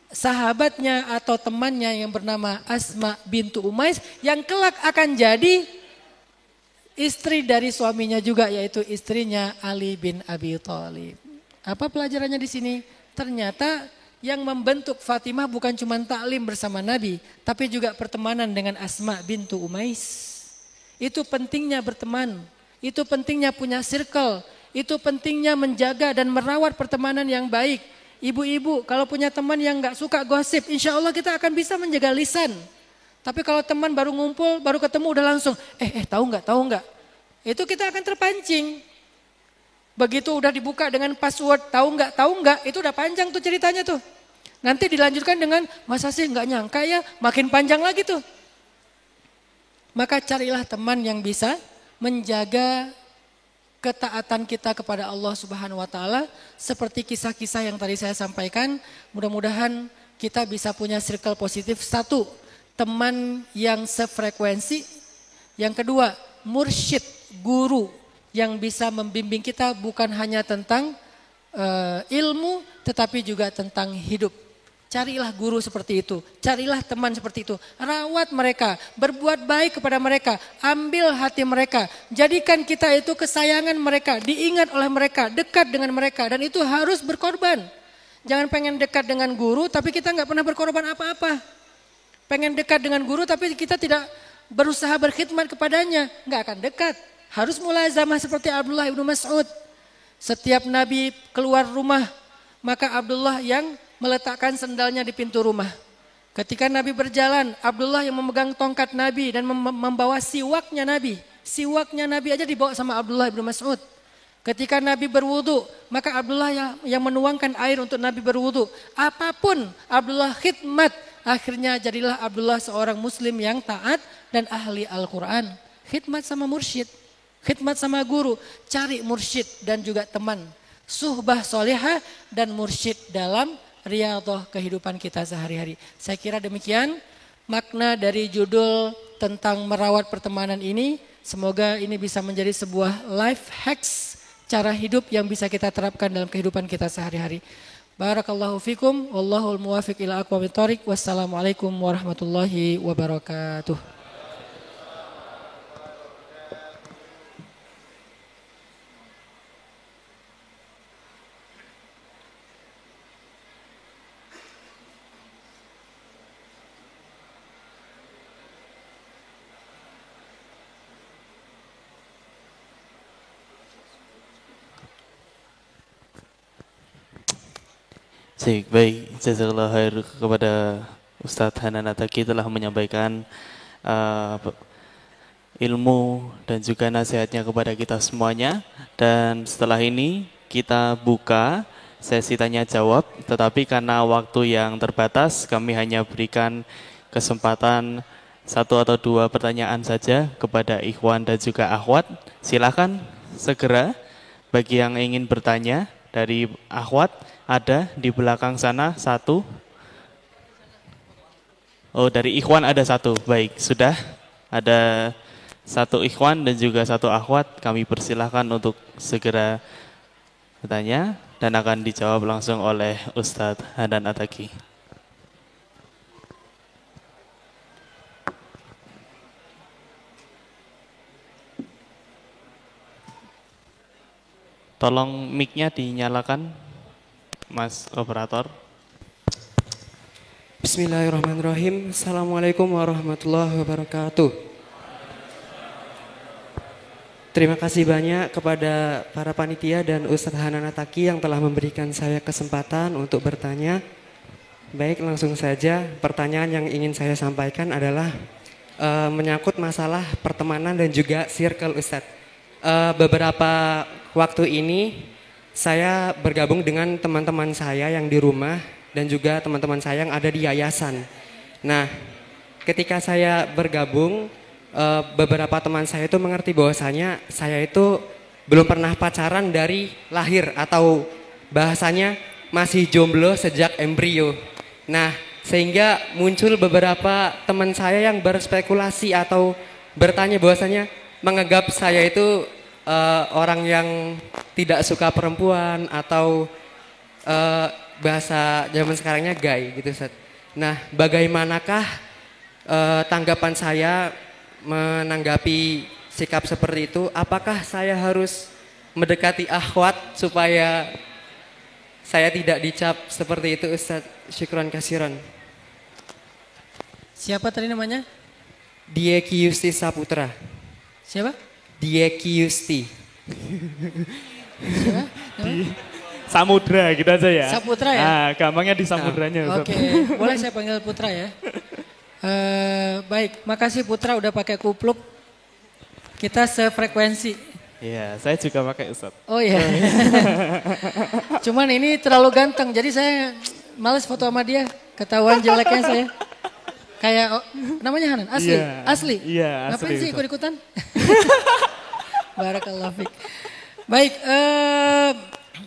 sahabatnya atau temannya yang bernama Asma bintu Umais yang kelak akan jadi istri dari suaminya juga yaitu istrinya Ali bin Abi Thalib. Apa pelajarannya di sini? Ternyata yang membentuk Fatimah bukan cuma taklim bersama Nabi, tapi juga pertemanan dengan Asma bintu Umais. Itu pentingnya berteman, itu pentingnya punya circle, itu pentingnya menjaga dan merawat pertemanan yang baik. Ibu-ibu kalau punya teman yang gak suka gosip, insya Allah kita akan bisa menjaga lisan. Tapi kalau teman baru ngumpul, baru ketemu udah langsung, tahu nggak? Itu kita akan terpancing. Begitu udah dibuka dengan password, tahu nggak, itu udah panjang tuh ceritanya tuh. Nanti dilanjutkan dengan, masa sih nggak nyangka ya, makin panjang lagi tuh. Maka carilah teman yang bisa menjaga ketaatan kita kepada Allah Subhanahu wa taala seperti kisah-kisah yang tadi saya sampaikan. Mudah-mudahan kita bisa punya circle positif. 1, teman yang sefrekuensi. Yang kedua, mursyid, guru yang bisa membimbing kita bukan hanya tentang ilmu tetapi juga tentang hidup. Carilah guru seperti itu, carilah teman seperti itu, rawat mereka, berbuat baik kepada mereka, ambil hati mereka, jadikan kita itu kesayangan mereka, diingat oleh mereka, dekat dengan mereka dan itu harus berkorban. Jangan pengen dekat dengan guru tapi kita nggak pernah berkorban apa-apa. Pengen dekat dengan guru tapi kita tidak berusaha berkhidmat kepadanya, nggak akan dekat. Harus mulazamah seperti Abdullah ibnu Mas'ud. Setiap Nabi keluar rumah, maka Abdullah yang meletakkan sendalnya di pintu rumah. Ketika Nabi berjalan, Abdullah yang memegang tongkat Nabi dan membawa siwaknya Nabi. Siwaknya Nabi aja dibawa sama Abdullah ibnu Mas'ud. Ketika Nabi berwudu, maka Abdullah yang menuangkan air untuk Nabi berwudu. Apapun Abdullah khidmat, akhirnya jadilah Abdullah seorang muslim yang taat dan ahli Al-Quran. Khidmat sama mursyid, khidmat sama guru, cari mursyid dan juga teman. Suhbah solehah dan mursyid dalam riyadhah kehidupan kita sehari-hari. Saya kira demikian makna dari judul tentang merawat pertemanan ini. Semoga ini bisa menjadi sebuah life hacks, cara hidup yang bisa kita terapkan dalam kehidupan kita sehari-hari. Barakallahu fikum, wallahul muwafiq ila aqwamit thoriq. Wassalamualaikum warahmatullahi wabarakatuh. Baik, jazakallah khair kepada Ustadz Hanan Attaqi telah menyampaikan ilmu dan juga nasihatnya kepada kita semuanya. Dan setelah ini kita buka sesi tanya jawab, tetapi karena waktu yang terbatas kami hanya berikan kesempatan 1 atau 2 pertanyaan saja kepada ikhwan dan juga akhwat. Silakan segera bagi yang ingin bertanya dari akhwat. Ada di belakang sana 1. Oh, dari ikhwan ada 1. Baik, sudah ada 1 ikhwan dan juga 1 akhwat. Kami persilahkan untuk segera bertanya dan akan dijawab langsung oleh Ustadz Hanan Attaqi. Tolong mic-nya dinyalakan, Mas Operator. Bismillahirrahmanirrahim. Assalamualaikum warahmatullahi wabarakatuh. Terima kasih banyak kepada para panitia dan Ustadz Hanan Attaqi yang telah memberikan saya kesempatan untuk bertanya. Baik, langsung saja. Pertanyaan yang ingin saya sampaikan adalah menyangkut masalah pertemanan dan juga circle Ustadz. Beberapa waktu ini saya bergabung dengan teman-teman saya yang di rumah dan juga teman-teman saya yang ada di yayasan. Nah, ketika saya bergabung, beberapa teman saya itu mengerti bahwasanya saya itu belum pernah pacaran dari lahir atau bahasanya masih jomblo sejak embrio. Nah, sehingga muncul beberapa teman saya yang berspekulasi atau bertanya bahwasanya menganggap saya itu orang yang tidak suka perempuan atau bahasa zaman sekarangnya gay gitu Ustaz. Nah, bagaimanakah tanggapan saya menanggapi sikap seperti itu? Apakah saya harus mendekati akhwat supaya saya tidak dicap seperti itu Ustaz? Syukran kasiran. Siapa tadi namanya? Dieki Yusti Saputra. Siapa? Dieki Yusti. Siapa? Di Samudra gitu aja ya. Saputra ya? Nah, gampangnya di samudranya. Oke, boleh saya panggil Putra ya. Baik, makasih Putra udah pakai kupluk. Kita sefrekuensi. Iya, saya juga pakai Ustaz. Oh iya. Cuman ini terlalu ganteng, jadi saya males foto sama dia. Ketahuan jeleknya saya. Kayak namanya Hanan, asli, Iya, asli. iya, Ngapain asli, sih Ustaz. ikut-ikutan? Barakallahu fiik. Baik,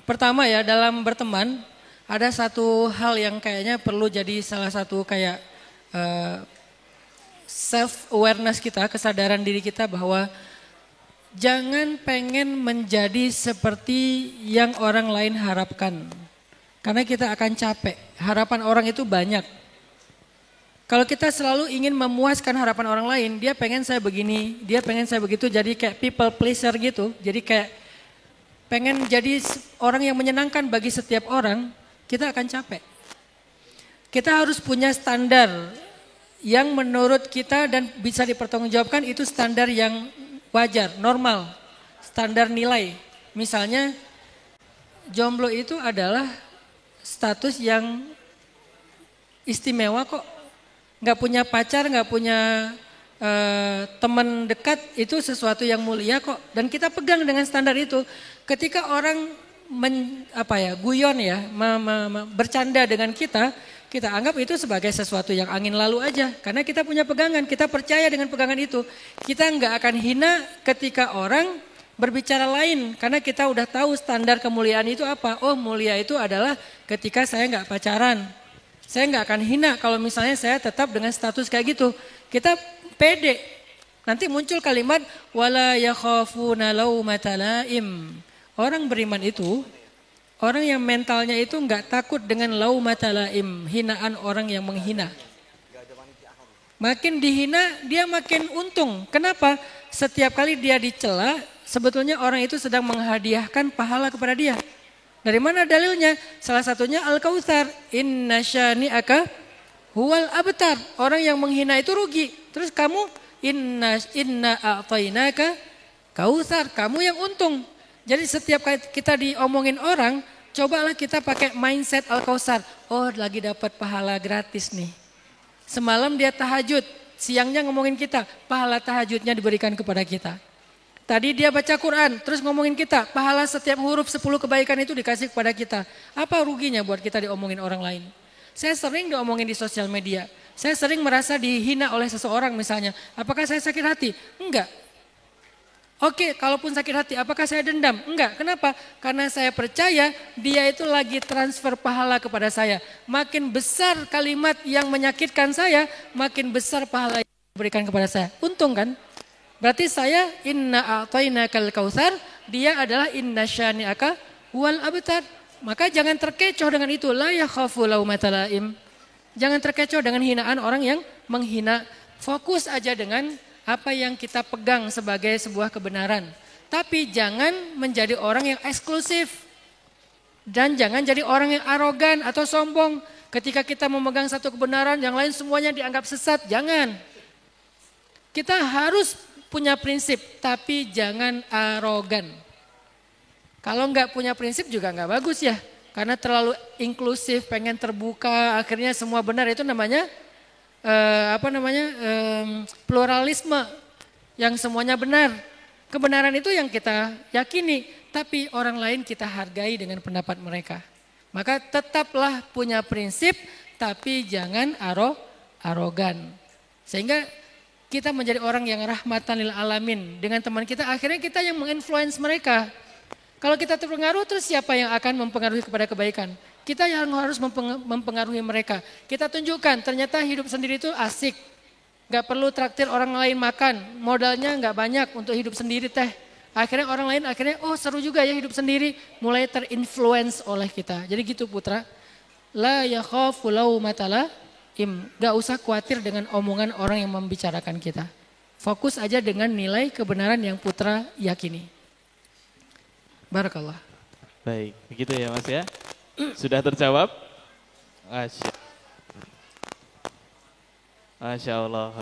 pertama ya dalam berteman ada satu hal yang kayaknya perlu jadi salah satu kayak self awareness kita, kesadaran diri kita bahwa jangan pengen menjadi seperti yang orang lain harapkan. Karena kita akan capek. Harapan orang itu banyak. Kalau kita selalu ingin memuaskan harapan orang lain, dia pengen saya begini, dia pengen saya begitu, jadi kayak people pleaser gitu. Jadi kayak pengen jadi orang yang menyenangkan bagi setiap orang, kita akan capek. Kita harus punya standar yang menurut kita dan bisa dipertanggungjawabkan itu standar yang wajar, normal, standar nilai. Misalnya jomblo itu adalah status yang istimewa kok. Nggak punya pacar, nggak punya teman dekat itu sesuatu yang mulia kok. Dan kita pegang dengan standar itu. Ketika orang guyon ya, bercanda dengan kita anggap itu sebagai sesuatu yang angin lalu aja. Karena kita punya pegangan, kita percaya dengan pegangan itu. Kita nggak akan hina ketika orang berbicara lain. Karena kita udah tahu standar kemuliaan itu apa. Oh, mulia itu adalah ketika saya nggak pacaran. Saya nggak akan hina kalau misalnya saya tetap dengan status kayak gitu. Kita pede. Nanti muncul kalimat wala yakhafuna laumata laim. Orang beriman itu, orang yang mentalnya itu nggak takut dengan laumata laim, hinaan orang yang menghina. Makin dihina dia makin untung. Kenapa? Setiap kali dia dicela, sebetulnya orang itu sedang menghadiahkan pahala kepada dia. Dari mana dalilnya? Salah satunya Al-Kautsar. Inna syani'aka huwal abtar. Orang yang menghina itu rugi. Terus kamu inna a'tainaka kautsar. Kamu yang untung. Jadi setiap kali kita diomongin orang, cobalah kita pakai mindset Al-Kautsar. Oh, lagi dapat pahala gratis nih. Semalam dia tahajud, siangnya ngomongin kita, pahala tahajudnya diberikan kepada kita. Tadi dia baca Quran, terus ngomongin kita, pahala setiap huruf 10 kebaikan itu dikasih kepada kita. Apa ruginya buat kita diomongin orang lain? Saya sering diomongin di sosial media. Saya sering merasa dihina oleh seseorang misalnya. Apakah saya sakit hati? Enggak. Oke, kalaupun sakit hati, apakah saya dendam? Enggak. Kenapa? Karena saya percaya dia itu lagi transfer pahala kepada saya. Makin besar kalimat yang menyakitkan saya, makin besar pahala yang diberikan kepada saya. Untung kan? Berarti saya inna a'tainakal kautsar, dia adalah inna syani'aka huwal abtar. Maka jangan terkecoh dengan itu, la yakhafu laumata laim. Jangan terkecoh dengan hinaan orang yang menghina. Fokus aja dengan apa yang kita pegang sebagai sebuah kebenaran. Tapi jangan menjadi orang yang eksklusif. Dan jangan jadi orang yang arogan atau sombong. Ketika kita memegang satu kebenaran, yang lain semuanya dianggap sesat. Jangan. Kita harus punya prinsip, tapi jangan arogan. Kalau nggak punya prinsip juga nggak bagus ya. Karena terlalu inklusif, pengen terbuka, akhirnya semua benar, itu namanya pluralisme, yang semuanya benar. Kebenaran itu yang kita yakini, tapi orang lain kita hargai dengan pendapat mereka. Maka tetaplah punya prinsip, tapi jangan arogan. Sehingga kita menjadi orang yang rahmatan lil alamin. Dengan teman kita, akhirnya kita yang menginfluence mereka. Kalau kita terpengaruh, terus siapa yang akan mempengaruhi kepada kebaikan? Kita yang harus mempengaruhi mereka. Kita tunjukkan ternyata hidup sendiri itu asik. Gak perlu traktir orang lain makan. Modalnya gak banyak untuk hidup sendiri teh. Akhirnya orang lain oh seru juga ya hidup sendiri. Mulai terinfluence oleh kita. Jadi gitu putra. La yakhafu laumata laim. Gak usah khawatir dengan omongan orang yang membicarakan kita. Fokus aja dengan nilai kebenaran yang putra yakini. Barakallah. Baik, begitu ya Mas ya. Sudah terjawab? Masya Allah.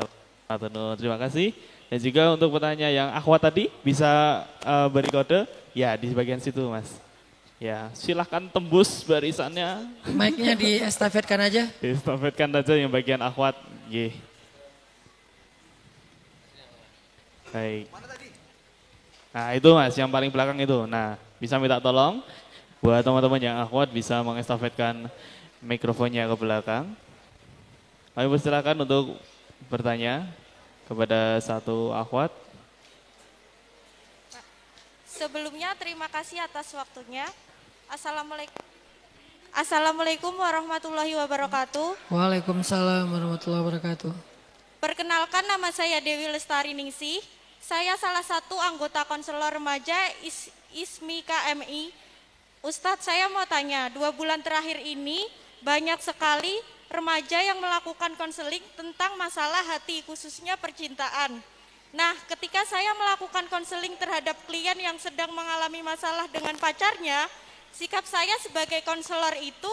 Terima kasih. Dan juga untuk pertanyaan yang akhwat tadi bisa beri kode? Ya di bagian situ Mas. Ya silahkan tembus barisannya. Mic-nya diestafetkan aja. Diestafetkan aja yang bagian akhwat. Ye. Baik. Nah itu Mas yang paling belakang itu. Nah bisa minta tolong buat teman-teman yang akhwat bisa mengestafetkan mikrofonnya ke belakang. Kami persilakan untuk bertanya kepada satu akhwat. Sebelumnya terima kasih atas waktunya. Assalamualaikum warahmatullahi wabarakatuh. Waalaikumsalam warahmatullahi wabarakatuh. Perkenalkan, nama saya Dewi Lestari Ningsih. Saya salah satu anggota konselor remaja ISMI KMI. Ustadz, saya mau tanya, 2 bulan terakhir ini banyak sekali remaja yang melakukan konseling tentang masalah hati, khususnya percintaan. Nah, ketika saya melakukan konseling terhadap klien yang sedang mengalami masalah dengan pacarnya, sikap saya sebagai konselor itu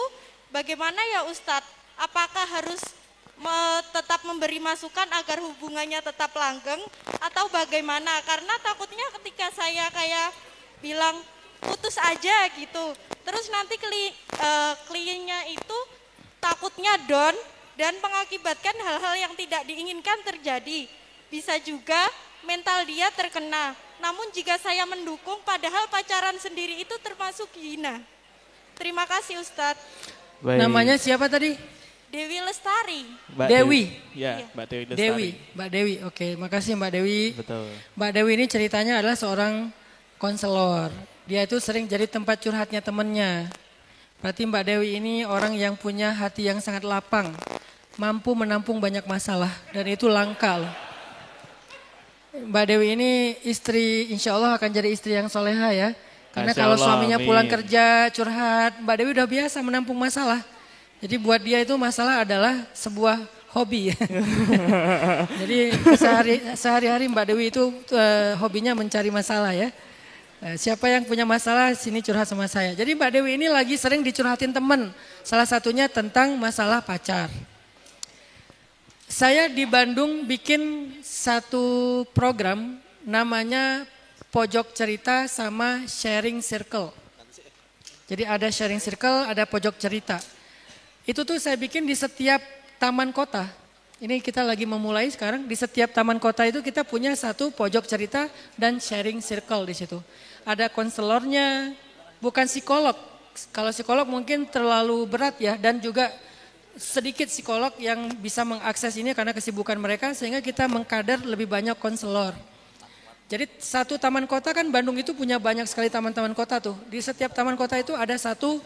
bagaimana ya Ustadz? Apakah harus tetap memberi masukan agar hubungannya tetap langgeng atau bagaimana? Karena takutnya ketika saya kayak bilang putus aja gitu, terus nanti kliennya itu takutnya down dan mengakibatkan hal-hal yang tidak diinginkan terjadi. Bisa juga mental dia terkena. Namun jika saya mendukung padahal pacaran sendiri itu termasuk hina. Terima kasih Ustadz. Baik. Namanya siapa tadi? Dewi Lestari. Mbak Dewi. Ya, Mbak Dewi Lestari. Dewi, Mbak Dewi. Oke, makasih Mbak Dewi. Betul. Mbak Dewi ini ceritanya adalah seorang konselor. Dia itu sering jadi tempat curhatnya temannya. Berarti Mbak Dewi ini orang yang punya hati yang sangat lapang. Mampu menampung banyak masalah dan itu langka loh. Mbak Dewi ini istri, insya Allah akan jadi istri yang soleha ya. Karena kalau suaminya pulang kerja curhat, Mbak Dewi udah biasa menampung masalah. Jadi buat dia itu masalah adalah sebuah hobi. Jadi sehari-hari Mbak Dewi itu hobinya mencari masalah ya. Siapa yang punya masalah sini curhat sama saya. Jadi Mbak Dewi ini lagi sering dicurhatin teman. Salah satunya tentang masalah pacar. Saya di Bandung bikin satu program namanya Pojok Cerita sama Sharing Circle. Jadi ada sharing circle, ada pojok cerita. Itu tuh saya bikin di setiap taman kota. Ini kita lagi memulai sekarang, di setiap taman kota itu kita punya satu pojok cerita dan sharing circle di situ. Ada konselornya, bukan psikolog. Kalau psikolog mungkin terlalu berat ya, dan juga sedikit psikolog yang bisa mengakses ini karena kesibukan mereka, sehingga kita mengkader lebih banyak konselor. Jadi satu taman kota kan Bandung itu punya banyak sekali taman-taman kota tuh. Di setiap taman kota itu ada satu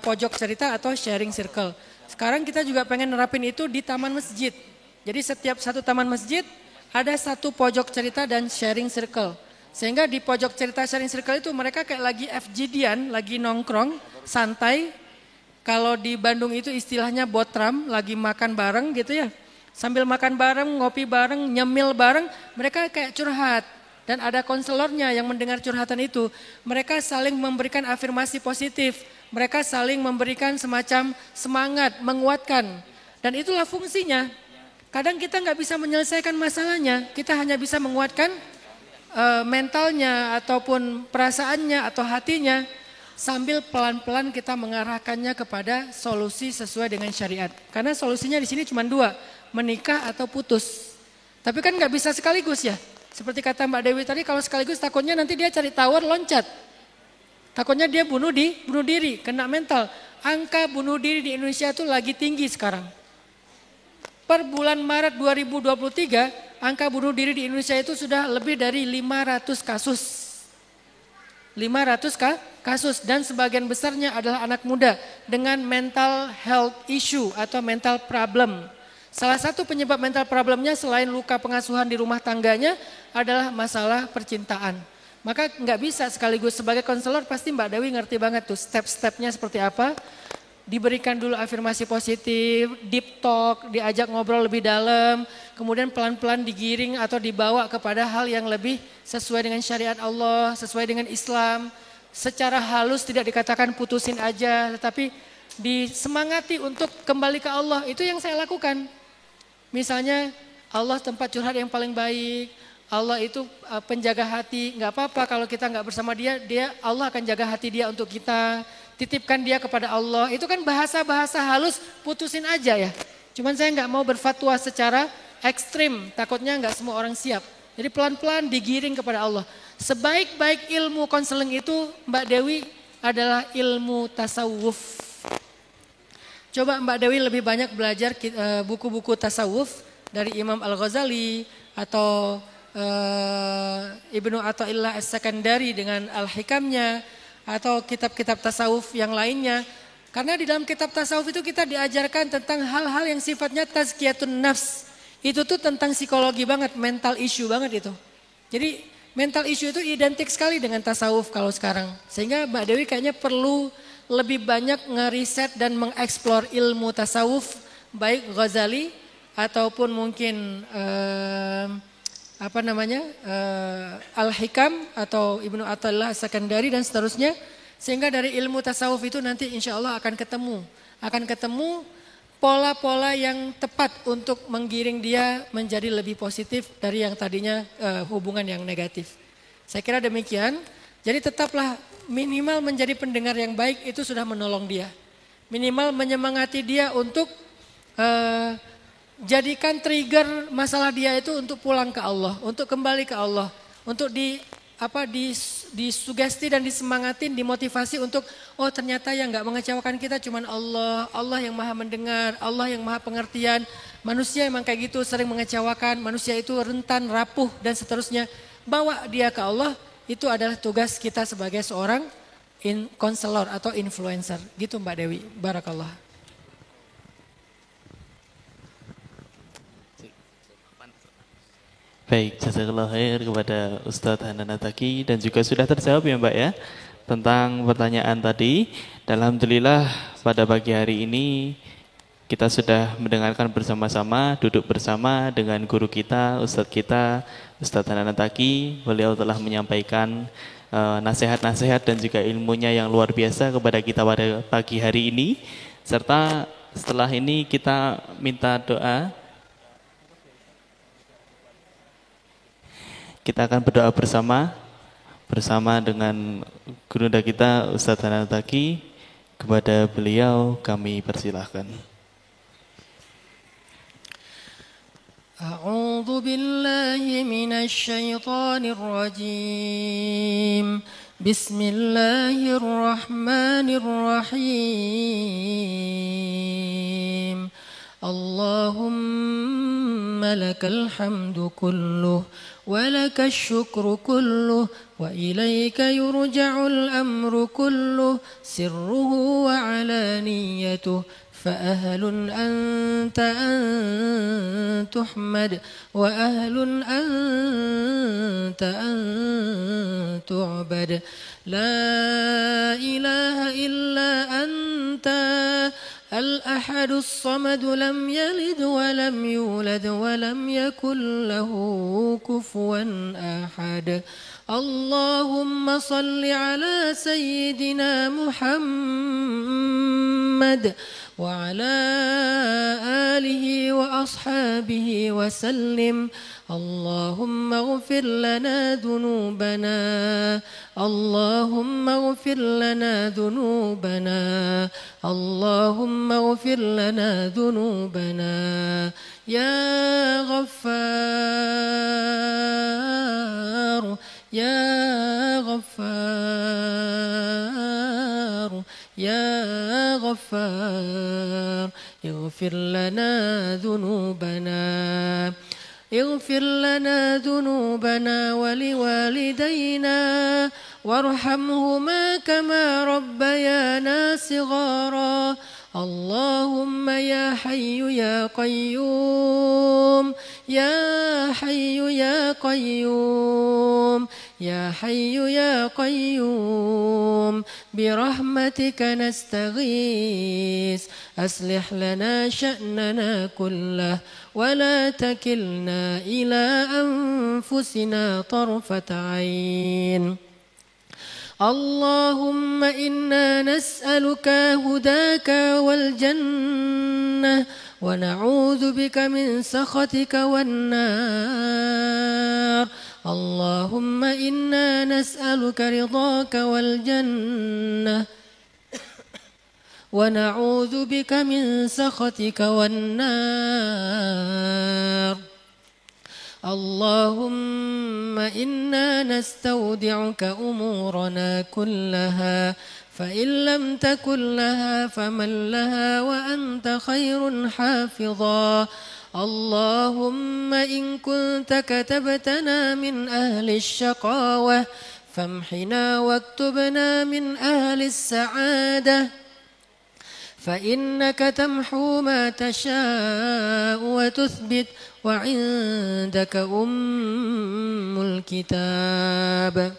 pojok cerita atau sharing circle. Sekarang kita juga pengen nerapin itu di taman masjid. Jadi setiap satu taman masjid ada satu pojok cerita dan sharing circle. Sehingga di pojok cerita sharing circle itu mereka kayak lagi FGD-an, lagi nongkrong, santai. Kalau di Bandung itu istilahnya botram, lagi makan bareng gitu ya. Sambil makan bareng, ngopi bareng, nyemil bareng, mereka kayak curhat. Dan ada konselornya yang mendengar curhatan itu. Mereka saling memberikan afirmasi positif. Mereka saling memberikan semacam semangat, menguatkan. Dan itulah fungsinya. Kadang kita nggak bisa menyelesaikan masalahnya. Kita hanya bisa menguatkan mentalnya ataupun perasaannya atau hatinya. sambil pelan-pelan kita mengarahkannya kepada solusi sesuai dengan syariat. Karena solusinya di sini cuma dua, menikah atau putus. Tapi kan nggak bisa sekaligus ya. Seperti kata Mbak Dewi tadi, kalau sekaligus takutnya nanti dia cari tower loncat. Takutnya dia bunuh diri, kena mental. Angka bunuh diri di Indonesia itu lagi tinggi sekarang. Per bulan Maret 2023, angka bunuh diri di Indonesia itu sudah lebih dari 500 kasus. 500 kasus dan sebagian besarnya adalah anak muda dengan mental health issue atau mental problem. Salah satu penyebab mental problemnya selain luka pengasuhan di rumah tangganya adalah masalah percintaan. Maka nggak bisa sekaligus sebagai konselor pasti Mbak Dewi ngerti banget tuh step-stepnya seperti apa. Diberikan dulu afirmasi positif, deep talk, diajak ngobrol lebih dalam, kemudian pelan-pelan digiring atau dibawa kepada hal yang lebih sesuai dengan syariat Allah, sesuai dengan Islam. Secara halus tidak dikatakan putusin aja, tetapi disemangati untuk kembali ke Allah. Itu yang saya lakukan. Misalnya Allah tempat curhat yang paling baik, Allah itu penjaga hati, nggak apa-apa kalau kita nggak bersama dia Allah akan jaga hati dia untuk kita. Titipkan dia kepada Allah, itu kan bahasa-bahasa halus, putusin aja ya. Cuman saya nggak mau berfatwa secara ekstrim, takutnya nggak semua orang siap. Jadi pelan-pelan digiring kepada Allah. Sebaik-baik ilmu konseling itu Mbak Dewi adalah ilmu tasawuf. Coba Mbak Dewi lebih banyak belajar buku-buku tasawuf dari Imam Al-Ghazali atau Ibnu Athaillah As-Sakandari dengan Al-Hikamnya, atau kitab-kitab tasawuf yang lainnya. Karena di dalam kitab tasawuf itu kita diajarkan tentang hal-hal yang sifatnya tazkiyatun nafs. Itu tuh tentang psikologi banget, mental issue banget itu. Jadi mental issue itu identik sekali dengan tasawuf kalau sekarang. Sehingga Mbak Dewi kayaknya perlu lebih banyak ngeriset dan mengeksplor ilmu tasawuf. Baik Ghazali ataupun mungkin Al-Hikam atau Ibnu Athaillah As-Sakandari dan seterusnya, sehingga dari ilmu tasawuf itu nanti insya Allah akan ketemu pola-pola yang tepat untuk menggiring dia menjadi lebih positif dari yang tadinya hubungan yang negatif. Saya kira demikian. Jadi tetaplah minimal menjadi pendengar yang baik, itu sudah menolong dia. Minimal menyemangati dia untuk jadikan trigger masalah dia itu untuk pulang ke Allah, untuk kembali ke Allah, untuk disugesti dan disemangatin, dimotivasi untuk ternyata yang nggak mengecewakan kita cuman Allah, Allah yang maha mendengar, Allah yang maha pengertian. Manusia emang kayak gitu, sering mengecewakan, manusia itu rentan, rapuh dan seterusnya. Bawa dia ke Allah, itu adalah tugas kita sebagai seorang konselor atau influencer. Gitu Mbak Dewi, barakallah. Baik, jazakallah khair kepada Ustadz Hanan Attaqi dan juga sudah terjawab ya Mbak ya tentang pertanyaan tadi. Dan alhamdulillah pada pagi hari ini kita sudah mendengarkan bersama-sama, duduk bersama dengan guru kita, Ustadz Hanan Attaqi. Beliau telah menyampaikan nasihat-nasihat dan juga ilmunya yang luar biasa kepada kita pada pagi hari ini. Serta setelah ini kita minta doa. Kita akan berdoa bersama dengan guru kita Ustadz Hanan Attaqi. Kepada beliau kami persilahkan. A'udzu billahi minasy syaithanir rajim. Bismillahirrahmanirrahim. Allahumma lakal hamdu kulluh ولك الشكر كله وإليك يرجع الأمر كله سره وعلانيته فأهل أنت أن تحمد وأهل أنت أن تعبد لا إله إلا أنت الأحد الصمد لم يلد ولم يولد ولم يكن له كفوا أحد اللهم صل على سيدنا محمد وعلى آله وأصحابه وسلم. اللهم اغفر لنا ذنوبنا، اللهم اغفر لنا ذنوبنا، اللهم اغفر لنا ذنوبنا يا غفار يا غفار يا غفار. اغفر لنا ذنوبنا، اغفر لنا ذنوبنا ولوالدينا وارحمهما كما ربيانا صغارا. اللهم يا حي يا قيوم يا حي يا قيوم يا حي يا قيوم برحمتك نستغيث. أصلح لنا شأننا كله ولا تكلنا إلى أنفسنا طرفة عين. اللهم إنا نسألك هداك والجنة ونعوذ بك من سخطك والنار. اللهم إنا نسألك رضاك والجنة ونعوذ بك من سخطك والنار. اللهم إنا نستودعك أمورنا كلها، فإن لم تكن لها فمن لها وأنت خير حافظا. اللهم إن كنت كتبتنا من أهل الشقاوة فامحنا واكتبنا من أهل السعادة، فإنك تمحو ما تشاء وتثبت وعندك أم الكتاب.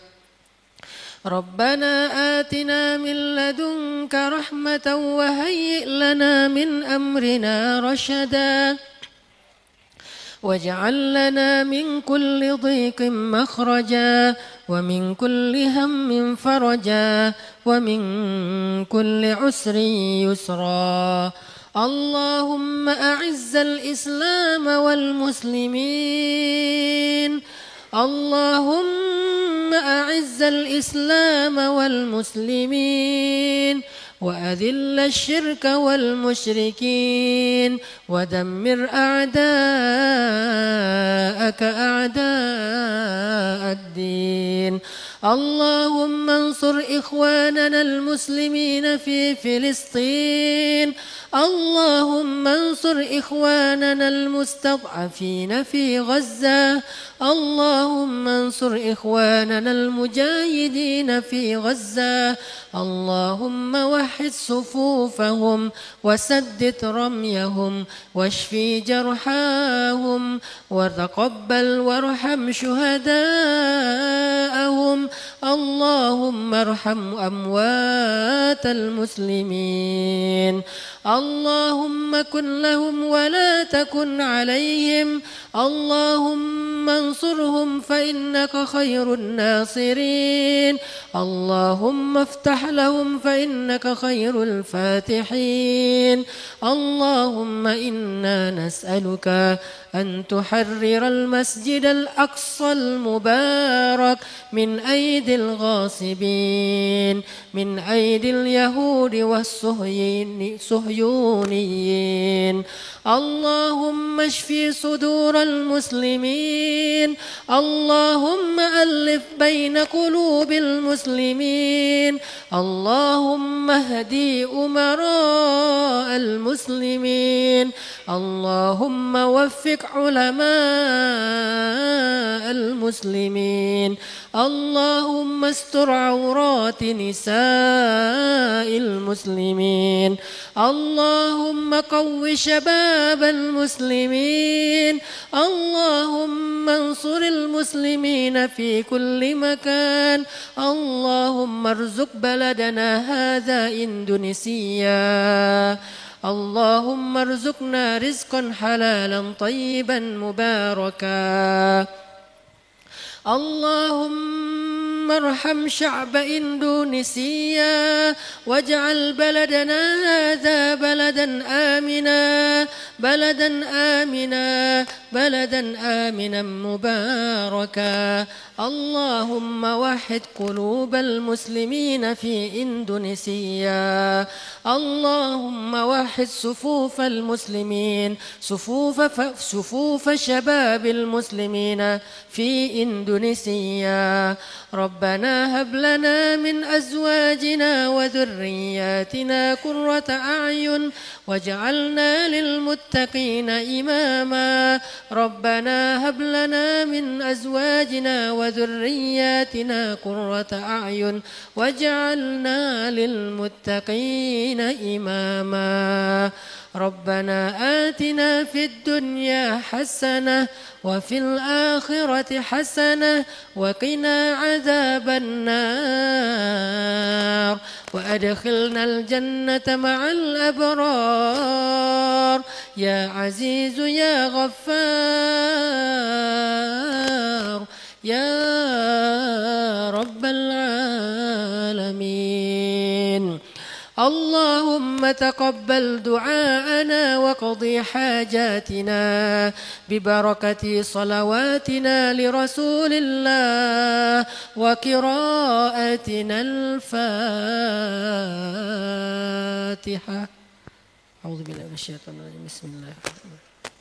ربنا آتنا من لدنك رحمة وهيئ لنا من أمرنا رشدا، واجعل لنا من كل ضيق مخرجا ومن كل هم فرجا ومن كل عسر يسرا. اللهم أعز الإسلام والمسلمين، اللهم أعز الإسلام والمسلمين وأذل الشرك والمشركين ودمر أعداءك أعداء الدين. اللهم انصر إخواننا المسلمين في فلسطين، اللهم انصر إخواننا المستضعفين في غزة، اللهم انصر إخواننا المجاهدين في غزة. اللهم وحد صفوفهم وسدد رميهم واشفي جرحاهم وتقبل وارحم شهداءهم. اللهم ارحم أموات المسلمين، اللهم كن لهم ولا تكن عليهم، اللهم انصرهم فإنك خير الناصرين، اللهم افتح لهم فإنك خير الفاتحين. اللهم إنا نسألك أن تحرر المسجد الأقصى المبارك من أيدي الغاصبين، من أيدي اليهود والصهيونيين. اللهم اشف صدور المسلمين، اللهم ألف بين قلوب المسلمين، اللهم اهدي أمراء المسلمين، اللهم وفق علماء المسلمين، اللهم استر عورات نساء المسلمين، اللهم قو شباب المسلمين، اللهم انصر المسلمين في كل مكان. اللهم ارزق بلدنا هذا إندونيسيا، اللهم ارزقنا رزقا حلالا طيبا مباركا. اللهم اللهم ارحم شعب إندونيسيا واجعل بلدنا هذا بلدا آمنا مباركا. اللهم وحد قلوب المسلمين في إندونيسيا. اللهم وحد صفوف المسلمين، صفوف شباب المسلمين في إندونيسيا. ربنا هب لنا من أزواجنا وذرياتنا قرة أعين واجعلنا للمتقين إماما. ربنا هب لنا من أزواجنا وذرياتنا قرة أعين واجعلنا للمتقين إماما. ربنا آتنا في الدنيا حسنة وفي الآخرة حسنة وقنا عذاب النار وأدخلنا الجنة مع الأبرار يا عزيز يا غفار يا رب العالمين. اللهم تقبل دعاءنا وقضي حاجاتنا ببركة صلواتنا لرسول الله وقراءتنا الفاتحة. أعوذ بالله من الشيطان الرجيم. بسم الله الرحمن الرحيم.